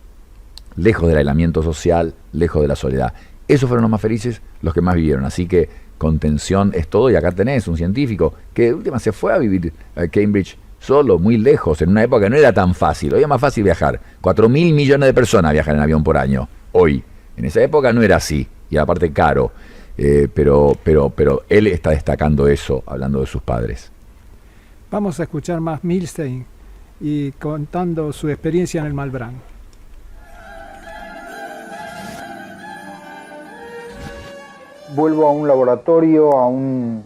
lejos del aislamiento social, lejos de la soledad. Esos fueron los más felices, los que más vivieron. Así que contención es todo, y acá tenés un científico que de última se fue a vivir a Cambridge solo, muy lejos, en una época que no era tan fácil. Hoy es más fácil viajar. 4.000 millones de personas viajan en avión por año, hoy. En esa época no era así, y aparte caro. Pero él está destacando eso, hablando de sus padres. Vamos a escuchar más Milstein y contando su experiencia en el Malbrán. Vuelvo a un laboratorio, a un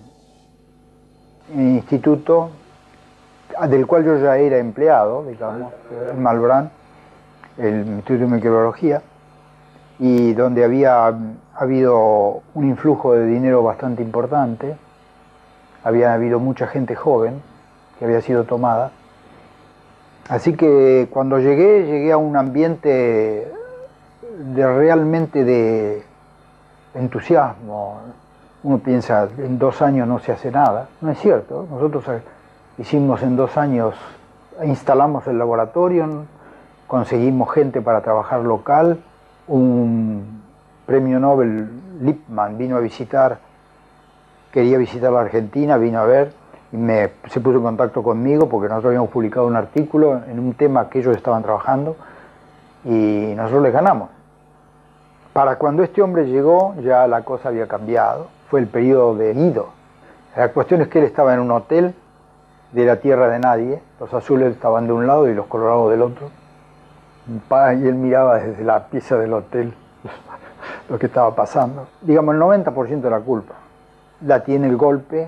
instituto del cual yo ya era empleado, digamos, el Malbrán, el Instituto de Microbiología, y donde había habido un influjo de dinero bastante importante. Había habido mucha gente joven que había sido tomada. Así que cuando llegué a un ambiente realmente de entusiasmo. Uno piensa, en 2 años no se hace nada. No es cierto. Nosotros hicimos en 2 años, instalamos el laboratorio, conseguimos gente para trabajar local, un premio Nobel, Lippmann, vino a visitar quería visitar la Argentina, vino a ver y se puso en contacto conmigo porque nosotros habíamos publicado un artículo en un tema que ellos estaban trabajando y nosotros les ganamos. Para cuando este hombre llegó ya la cosa había cambiado, fue el periodo de Guido. La cuestión es que él estaba en un hotel de la tierra de nadie, los azules estaban de un lado y los colorados del otro, y él miraba desde la pieza del hotel lo que estaba pasando. Digamos, el 90% de la culpa la tiene el golpe,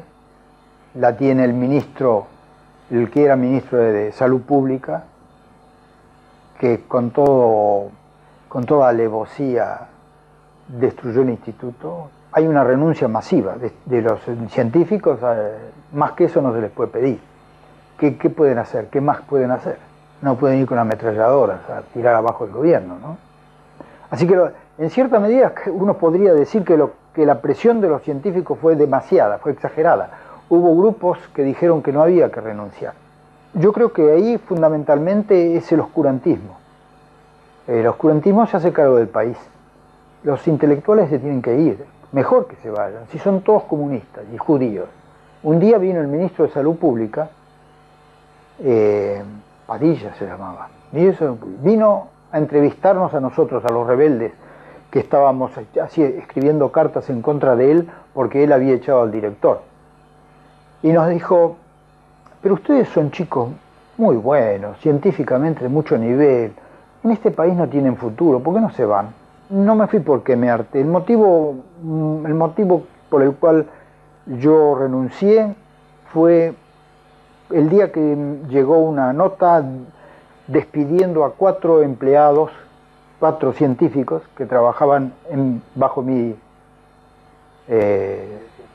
la tiene el ministro, el que era ministro de Salud Pública, que con toda alevosía destruyó el instituto. Hay una renuncia masiva de los científicos, más que eso no se les puede pedir. ¿Qué pueden hacer? ¿Qué más pueden hacer? No pueden ir con ametralladoras a tirar abajo el gobierno, ¿no? Así que en cierta medida uno podría decir que la presión de los científicos fue demasiada, fue exagerada. Hubo grupos que dijeron que no había que renunciar. Yo creo que ahí fundamentalmente es el oscurantismo. El oscurantismo se hace cargo del país. Los intelectuales se tienen que ir, mejor que se vayan, si son todos comunistas y judíos. Un día vino el ministro de Salud Pública, Padilla se llamaba, vino a entrevistarnos a nosotros, a los rebeldes, que estábamos así escribiendo cartas en contra de él porque él había echado al director. Y nos dijo, pero ustedes son chicos muy buenos, científicamente de mucho nivel, en este país no tienen futuro, ¿por qué no se van? No me fui porque me harté. El motivo por el cual yo renuncié fue el día que llegó una nota despidiendo a 4 empleados, 4 científicos que trabajaban bajo mi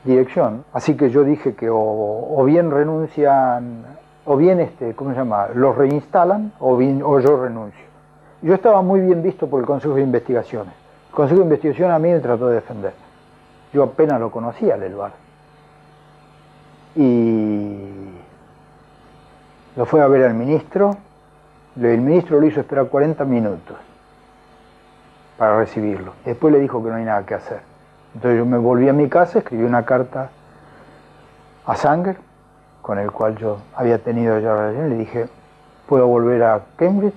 dirección. Así que yo dije que o bien renuncian, o bien ¿cómo se llama? Los reinstalan, o yo renuncio. Yo estaba muy bien visto por el Consejo de Investigaciones. El Consejo de Investigación a mí me trató de defender. Yo apenas lo conocía al Elbar. Y lo fue a ver al ministro. El ministro lo hizo esperar 40 minutos para recibirlo. Después le dijo que no hay nada que hacer. Entonces yo me volví a mi casa, escribí una carta a Sanger, con el cual yo había tenido ya relación. Le dije, ¿puedo volver a Cambridge?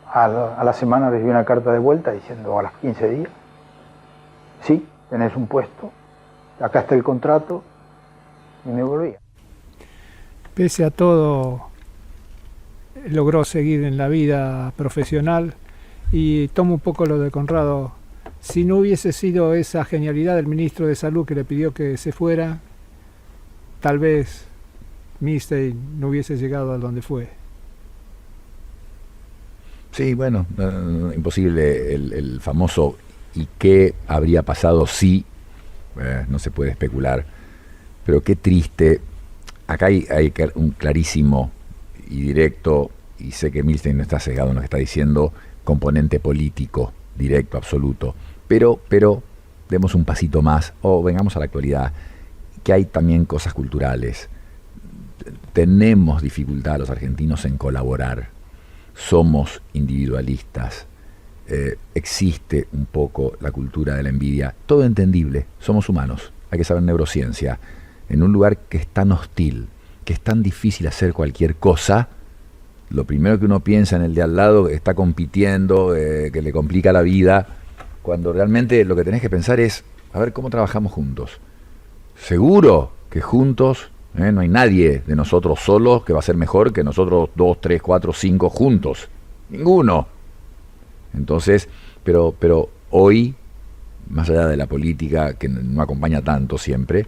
A la semana recibí una carta de vuelta diciendo a los 15 días, sí, tenés un puesto, acá está el contrato, y me volví. Pese a todo, logró seguir en la vida profesional y tomo un poco lo de Conrado. Si no hubiese sido esa genialidad del ministro de Salud que le pidió que se fuera, tal vez Milstein no hubiese llegado a donde fue. Sí, bueno, imposible el famoso ¿y qué habría pasado si? No se puede especular, pero qué triste. Acá hay un clarísimo y directo, y sé que Milstein no está sesgado en lo que está diciendo, componente político, directo, absoluto, pero demos un pasito más, o vengamos a la actualidad, que hay también cosas culturales. Tenemos dificultad los argentinos en colaborar. Somos individualistas, existe un poco la cultura de la envidia, todo entendible, somos humanos, hay que saber neurociencia. En un lugar que es tan hostil, que es tan difícil hacer cualquier cosa, lo primero que uno piensa en el de al lado que está compitiendo, que le complica la vida, cuando realmente lo que tenés que pensar es, a ver cómo trabajamos juntos. Seguro que juntos no hay nadie de nosotros solos que va a ser mejor que nosotros 2, 3, 4, 5 juntos. Ninguno. Entonces, pero hoy, más allá de la política, que no acompaña tanto siempre,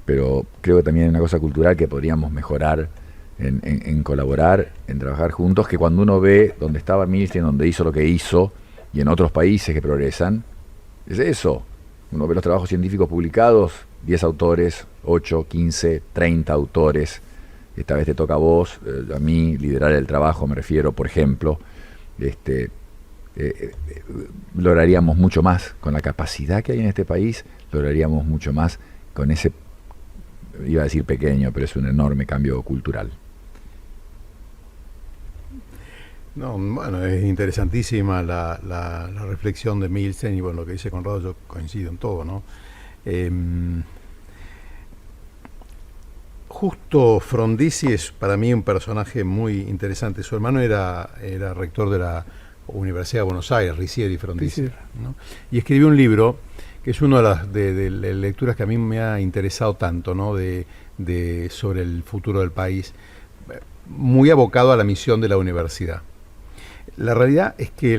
pero creo que también hay una cosa cultural que podríamos mejorar en colaborar, en trabajar juntos, que cuando uno ve dónde estaba Milstein, donde hizo lo que hizo, y en otros países que progresan, es eso. Uno ve los trabajos científicos publicados, 10 autores, 8, 15, 30 autores. Esta vez te toca a vos, a mí, liderar el trabajo, me refiero, por ejemplo. Lograríamos mucho más con la capacidad que hay en este país, lograríamos mucho más con ese, iba a decir pequeño, pero es un enorme cambio cultural. No, bueno, es interesantísima la reflexión de Milstein, y bueno, lo que dice Conrado, yo coincido en todo, ¿no? Justo Frondizi es para mí un personaje muy interesante. Su hermano era rector de la Universidad de Buenos Aires, Ricieri Frondizi, ¿no? Y escribió un libro que es una de las de lecturas que a mí me ha interesado tanto, ¿no? Sobre el futuro del país, muy abocado a la misión de la universidad. La realidad es que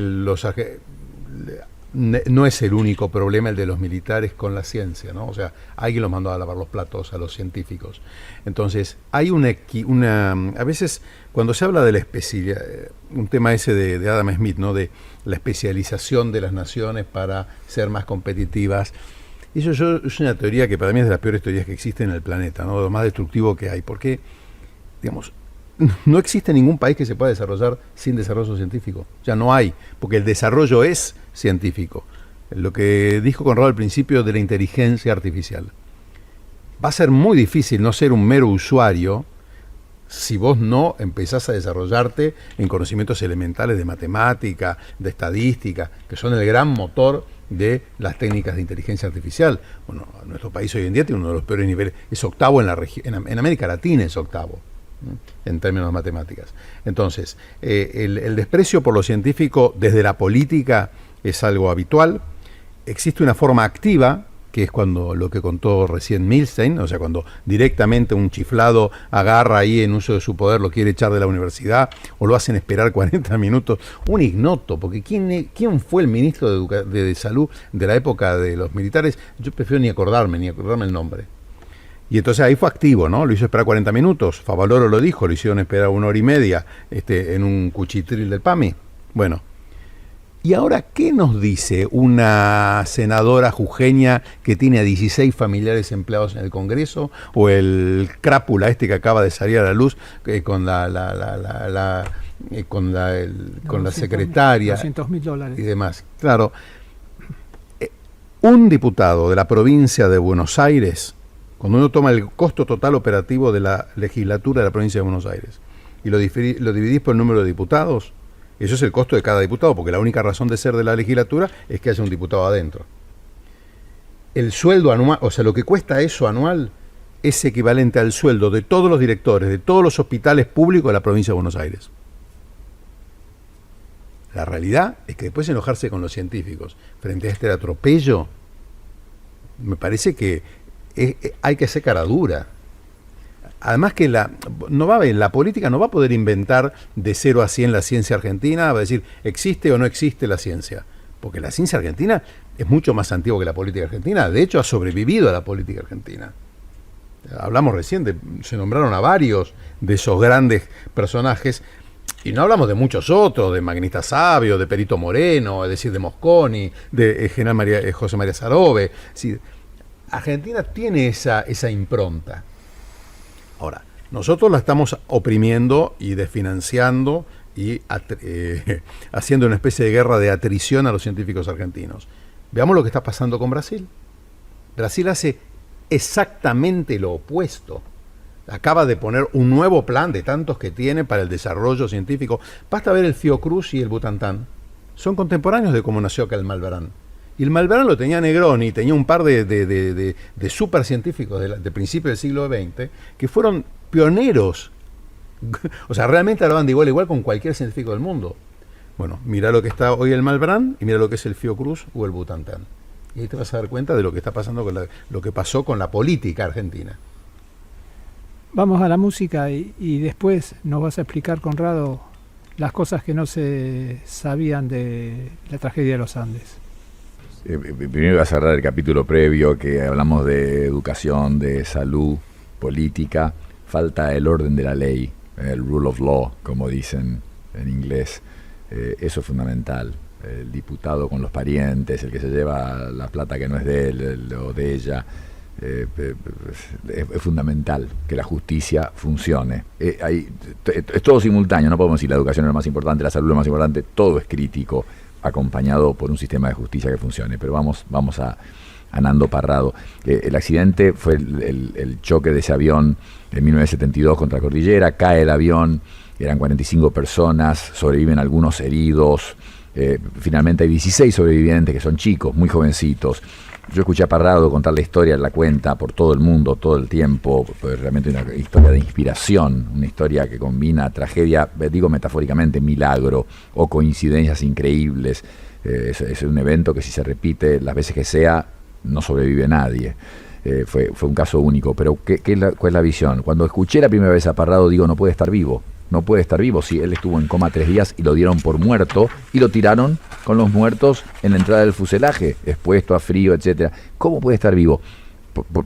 no es el único problema el de los militares con la ciencia, ¿no? O sea, alguien los mandó a lavar los platos a los científicos. Entonces, hay a veces cuando se habla de la especialidad, un tema ese de Adam Smith, ¿no? De la especialización de las naciones para ser más competitivas. Eso es una teoría que para mí es de las peores teorías que existen en el planeta, ¿no? Lo más destructivo que hay, porque, digamos, no existe ningún país que se pueda desarrollar sin desarrollo científico. Ya no hay, porque el desarrollo es científico. Lo que dijo Conrado al principio de la inteligencia artificial. Va a ser muy difícil no ser un mero usuario si vos no empezás a desarrollarte en conocimientos elementales de matemática, de estadística, que son el gran motor de las técnicas de inteligencia artificial. Bueno, nuestro país hoy en día tiene uno de los peores niveles, es octavo en la región, en América Latina es octavo, en términos de matemáticas. Entonces, el desprecio por lo científico desde la política es algo habitual. Existe una forma activa, que es cuando lo que contó recién Milstein, o sea, cuando directamente un chiflado agarra ahí en uso de su poder, lo quiere echar de la universidad, o lo hacen esperar 40 minutos. Un ignoto, porque ¿quién fue el ministro de Salud de la época de los militares? Yo prefiero ni acordarme el nombre. Y entonces ahí fue activo, ¿no? Lo hizo esperar 40 minutos. Favaloro lo dijo, lo hicieron esperar 1 hora y media en un cuchitril del PAMI. Bueno, ¿y ahora qué nos dice una senadora jujeña que tiene a 16 familiares empleados en el Congreso? O el crápula que acaba de salir a la luz con la secretaria. $200.000 y demás. Claro, un diputado de la provincia de Buenos Aires, cuando uno toma el costo total operativo de la legislatura de la provincia de Buenos Aires y lo dividís por el número de diputados, eso es el costo de cada diputado, porque la única razón de ser de la legislatura es que haya un diputado adentro. El sueldo anual, o sea, lo que cuesta eso anual, es equivalente al sueldo de todos los directores de todos los hospitales públicos de la provincia de Buenos Aires. La realidad es que después de enojarse con los científicos frente a este atropello, me parece que hay que hacer cara dura. Además que la política no va a poder inventar de 0 a 100 la ciencia argentina, va a decir, ¿existe o no existe la ciencia? Porque la ciencia argentina es mucho más antigua que la política argentina, de hecho ha sobrevivido a la política argentina. Hablamos recién, se nombraron a varios de esos grandes personajes, y no hablamos de muchos otros, de Magnita Savio, de Perito Moreno, es decir, de Mosconi, de general José María Sarobe. Es decir, Argentina tiene esa impronta. Ahora, nosotros la estamos oprimiendo y desfinanciando y haciendo una especie de guerra de atrición a los científicos argentinos. Veamos lo que está pasando con Brasil. Brasil hace exactamente lo opuesto. Acaba de poner un nuevo plan de tantos que tiene para el desarrollo científico. Basta ver el Fiocruz y el Butantan. Son contemporáneos de cómo nació acá el Malbrán. Y el Malbrán lo tenía Negroni, tenía un par de super científicos de principios del siglo XX que fueron pioneros. O sea, realmente hablaban de igual a igual con cualquier científico del mundo. Bueno, mira lo que está hoy el Malbrán y mira lo que es el Fiocruz o el Butantan. Y ahí te vas a dar cuenta de lo que está pasando lo que pasó con la política argentina. Vamos a la música y después nos vas a explicar, Conrado, las cosas que no se sabían de la tragedia de los Andes. Primero iba a cerrar el capítulo previo que hablamos de educación, de salud, política. Falta el orden de la ley, el rule of law, como dicen en inglés. Eso es fundamental. El diputado con los parientes, el que se lleva la plata que no es de él o de ella. Es fundamental que la justicia funcione. Es todo simultáneo, no podemos decir la educación es lo más importante, la salud es lo más importante, todo es crítico, acompañado por un sistema de justicia que funcione. Pero vamos a Nando Parrado. El accidente fue el choque de ese avión en 1972 contra la cordillera, cae el avión, eran 45 personas, sobreviven algunos heridos, finalmente hay 16 sobrevivientes que son chicos, muy jovencitos. Yo escuché a Parrado contar la historia, la cuenta por todo el mundo, todo el tiempo, pues realmente una historia de inspiración, una historia que combina tragedia, digo metafóricamente, milagro o coincidencias increíbles. Es un evento que si se repite las veces que sea, no sobrevive nadie. Fue un caso único, pero ¿cuál es la visión? Cuando escuché la primera vez a Parrado, digo, no puede estar vivo. No puede estar vivo. Si él estuvo en coma 3 días y lo dieron por muerto y lo tiraron con los muertos en la entrada del fuselaje, expuesto a frío, etcétera. ¿Cómo puede estar vivo?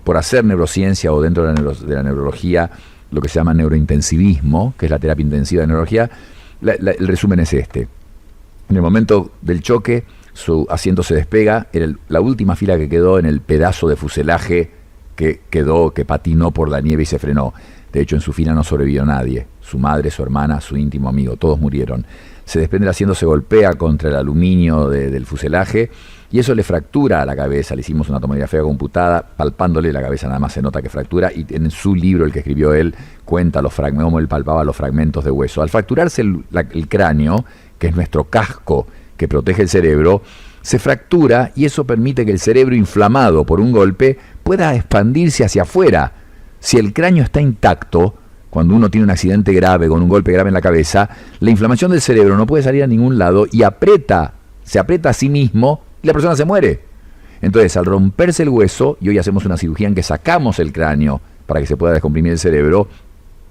Por hacer neurociencia o dentro de la neurología, lo que se llama neurointensivismo, que es la terapia intensiva de neurología, el resumen es este. En el momento del choque, su asiento se despega, era la última fila que quedó en el pedazo de fuselaje que patinó por la nieve y se frenó. De hecho, en su fila no sobrevivió nadie. Su madre, su hermana, su íntimo amigo, todos murieron. Se desprende el asiento, se golpea contra el aluminio del fuselaje y eso le fractura la cabeza. Le hicimos una tomografía computada, palpándole la cabeza nada más se nota que fractura, y en su libro, el que escribió él, cuenta cómo él palpaba los fragmentos de hueso. Al fracturarse el cráneo, que es nuestro casco que protege el cerebro, se fractura y eso permite que el cerebro inflamado por un golpe pueda expandirse hacia afuera. Si el cráneo está intacto, cuando uno tiene un accidente grave con un golpe grave en la cabeza, la inflamación del cerebro no puede salir a ningún lado y se aprieta a sí mismo y la persona se muere. Entonces, al romperse el hueso, y hoy hacemos una cirugía en que sacamos el cráneo para que se pueda descomprimir el cerebro,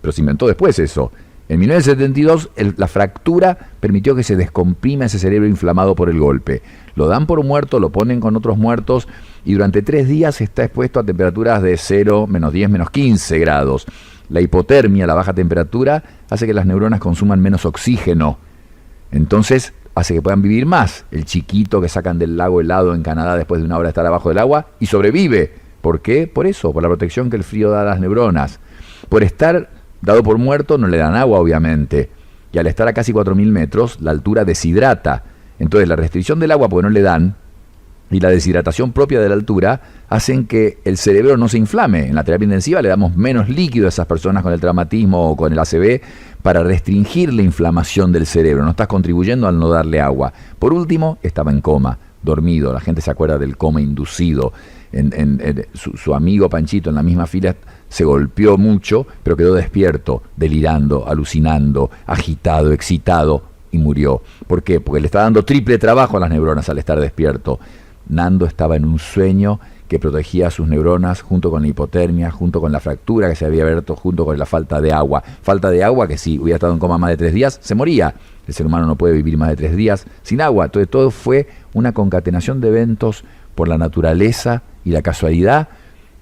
pero se inventó después eso. En 1972, la fractura permitió que se descomprima ese cerebro inflamado por el golpe. Lo dan por muerto, lo ponen con otros muertos y durante 3 días está expuesto a temperaturas de 0, -10, -15 grados. La hipotermia, la baja temperatura, hace que las neuronas consuman menos oxígeno. Entonces, hace que puedan vivir más. El chiquito que sacan del lago helado en Canadá después de 1 hora de estar abajo del agua y sobrevive. ¿Por qué? Por eso, por la protección que el frío da a las neuronas. Por estar dado por muerto no le dan agua, obviamente. Y al estar a casi 4.000 metros, la altura deshidrata. Entonces, la restricción del agua, porque no le dan, y la deshidratación propia de la altura hacen que el cerebro no se inflame. En la terapia intensiva le damos menos líquido a esas personas con el traumatismo o con el ACV para restringir la inflamación del cerebro. No estás contribuyendo al no darle agua. Por último, estaba en coma, dormido. La gente se acuerda del coma inducido. Su amigo Panchito en la misma fila se golpeó mucho, pero quedó despierto, delirando, alucinando, agitado, excitado y murió. ¿Por qué? Porque le está dando triple trabajo a las neuronas al estar despierto. Nando estaba en un sueño que protegía a sus neuronas junto con la hipotermia, junto con la fractura que se había abierto, junto con la falta de agua. Falta de agua que si hubiera estado en coma más de 3 días, se moría. El ser humano no puede vivir más de 3 días sin agua. Entonces todo fue una concatenación de eventos por la naturaleza y la casualidad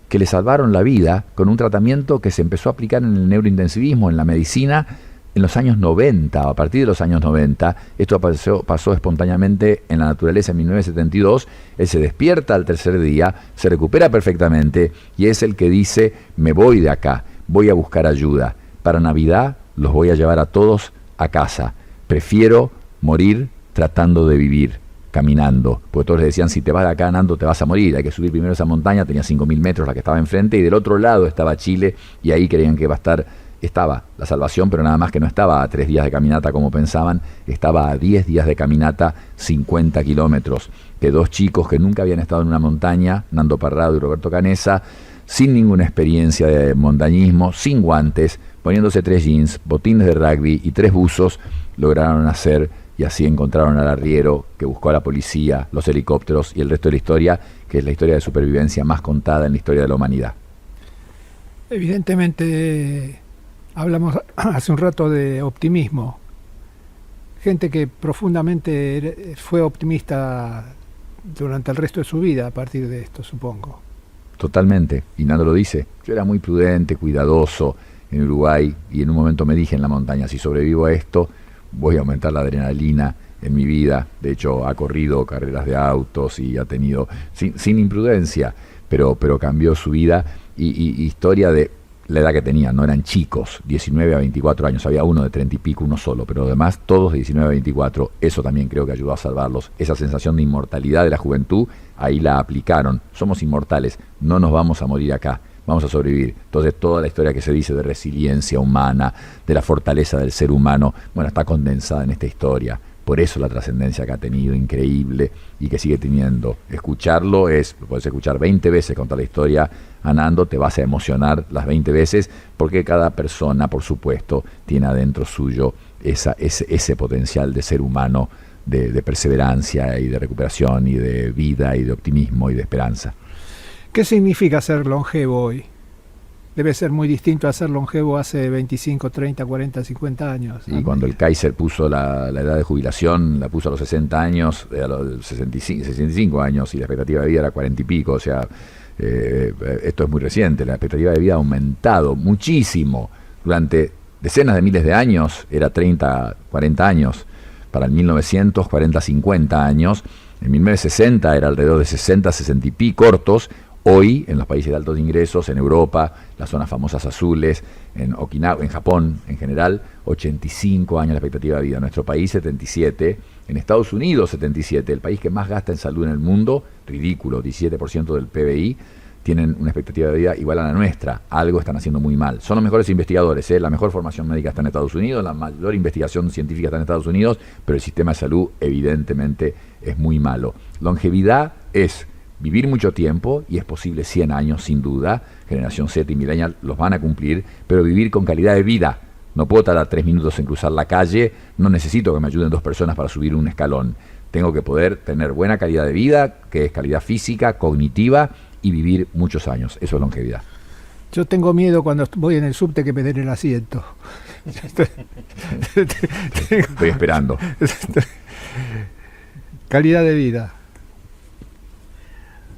que le salvaron la vida con un tratamiento que se empezó a aplicar en el neurointensivismo, en la medicina, en los años 90, a partir de los años 90, esto pasó espontáneamente en la naturaleza en 1972, él se despierta al 3er día, se recupera perfectamente y es el que dice, me voy de acá, voy a buscar ayuda, para Navidad los voy a llevar a todos a casa, prefiero morir tratando de vivir, caminando, porque todos le decían, si te vas de acá, Nando, te vas a morir, hay que subir primero esa montaña, tenía 5.000 metros la que estaba enfrente y del otro lado estaba Chile y ahí creían que estaba la salvación, pero nada más que no estaba a 3 días de caminata como pensaban, estaba a 10 días de caminata, 50 kilómetros, de 2 chicos que nunca habían estado en una montaña, Nando Parrado y Roberto Canessa, sin ninguna experiencia de montañismo, sin guantes, poniéndose 3 jeans, botines de rugby y 3 buzos, lograron hacer y así encontraron al arriero que buscó a la policía, los helicópteros y el resto de la historia, que es la historia de supervivencia más contada en la historia de la humanidad. Evidentemente, hablamos hace un rato de optimismo. Gente que profundamente fue optimista durante el resto de su vida a partir de esto, supongo. Totalmente, y Nando lo dice. Yo era muy prudente, cuidadoso en Uruguay y en un momento me dije en la montaña, si sobrevivo a esto, voy a aumentar la adrenalina en mi vida. De hecho, ha corrido carreras de autos y ha tenido, sin imprudencia, pero cambió su vida y historia de la edad que tenían, no eran chicos, 19 a 24 años, había uno de 30 y pico, uno solo, pero además todos de 19 a 24, eso también creo que ayudó a salvarlos, esa sensación de inmortalidad de la juventud, ahí la aplicaron, somos inmortales, no nos vamos a morir acá, vamos a sobrevivir. Entonces toda la historia que se dice de resiliencia humana, de la fortaleza del ser humano, bueno, está condensada en esta historia, Por eso la trascendencia que ha tenido, increíble, y que sigue teniendo. Escucharlo lo puedes escuchar 20 veces, contar la historia a Nando, te vas a emocionar las 20 veces, porque cada persona, por supuesto, tiene adentro suyo ese potencial de ser humano, de perseverancia y de recuperación y de vida y de optimismo y de esperanza. ¿Qué significa ser longevo hoy? Debe ser muy distinto a ser longevo hace 25, 30, 40, 50 años. Y cuando el Kaiser puso la edad de jubilación, la puso a los 60 años, a los 65 años, y la expectativa de vida era 40 y pico, o sea, esto es muy reciente, la expectativa de vida ha aumentado muchísimo. Durante decenas de miles de años era 30, 40 años, para el 1900, 40, 50 años, en 1960 era alrededor de 60, 60 y pico cortos. Hoy, en los países de altos ingresos, en Europa, las zonas famosas azules, en Okinawa, en Japón en general, 85 años la expectativa de vida. En nuestro país, 77. En Estados Unidos, 77. El país que más gasta en salud en el mundo, ridículo, 17% del PBI, tienen una expectativa de vida igual a la nuestra. Algo están haciendo muy mal. Son los mejores investigadores, la mejor formación médica está en Estados Unidos, la mayor investigación científica está en Estados Unidos, pero el sistema de salud evidentemente es muy malo. Longevidad es vivir mucho tiempo, y es posible 100 años sin duda. Generación Z y Millennial los van a cumplir, pero vivir con calidad de vida. No puedo tardar 3 minutos en cruzar la calle, no necesito que me ayuden 2 personas para subir un escalón. Tengo que poder tener buena calidad de vida, que es calidad física, cognitiva, y vivir muchos años. Eso es longevidad. Yo tengo miedo cuando voy en el subte que me den el asiento. Estoy esperando. Calidad de vida.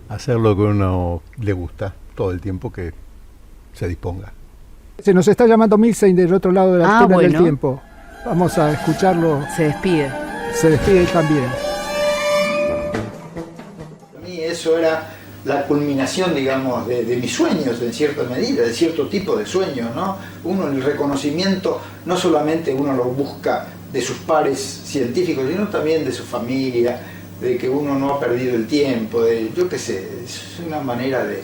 Hacer lo que uno le gusta todo el tiempo que se disponga. Se nos está llamando Milstein del otro lado de la antena del bueno. tiempo. Vamos a escucharlo. Se despide. Se despide él también. Para mí eso era la culminación, digamos, de mis sueños, en cierta medida, de cierto tipo de sueños, ¿no? Uno, el reconocimiento, no solamente uno lo busca de sus pares científicos, sino también de su familia, de que uno no ha perdido el tiempo, de, yo qué sé, es una manera de...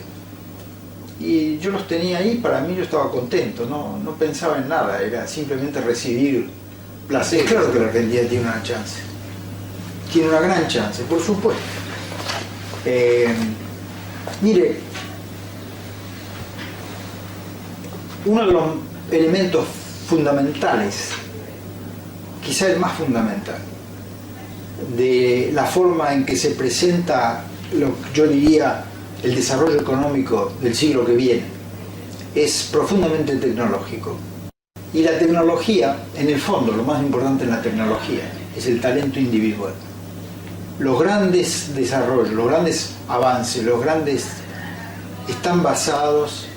Y yo los tenía ahí, para mí yo estaba contento, no pensaba en nada, era simplemente recibir placer. Claro que la Argentina tiene una chance, tiene una gran chance, por supuesto. Mire, uno de los elementos fundamentales, quizá el más fundamental, de la forma en que se presenta, yo diría, el desarrollo económico del siglo que viene, es profundamente tecnológico. Y la tecnología, en el fondo, lo más importante en la tecnología, es el talento individual. Los grandes desarrollos, los grandes avances, están basados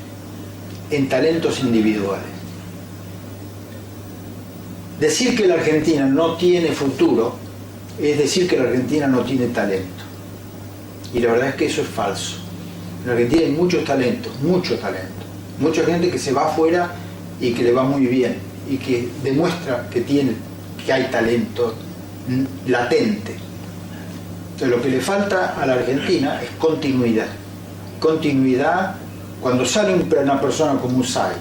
en talentos individuales. Decir que la Argentina no tiene futuro es decir que la Argentina no tiene talento. Y la verdad es que eso es falso. En la Argentina hay muchos talentos, mucho talento. Mucha gente que se va afuera y que le va muy bien y que demuestra que hay talento latente. Entonces lo que le falta a la Argentina es continuidad. Continuidad cuando sale una persona como Usay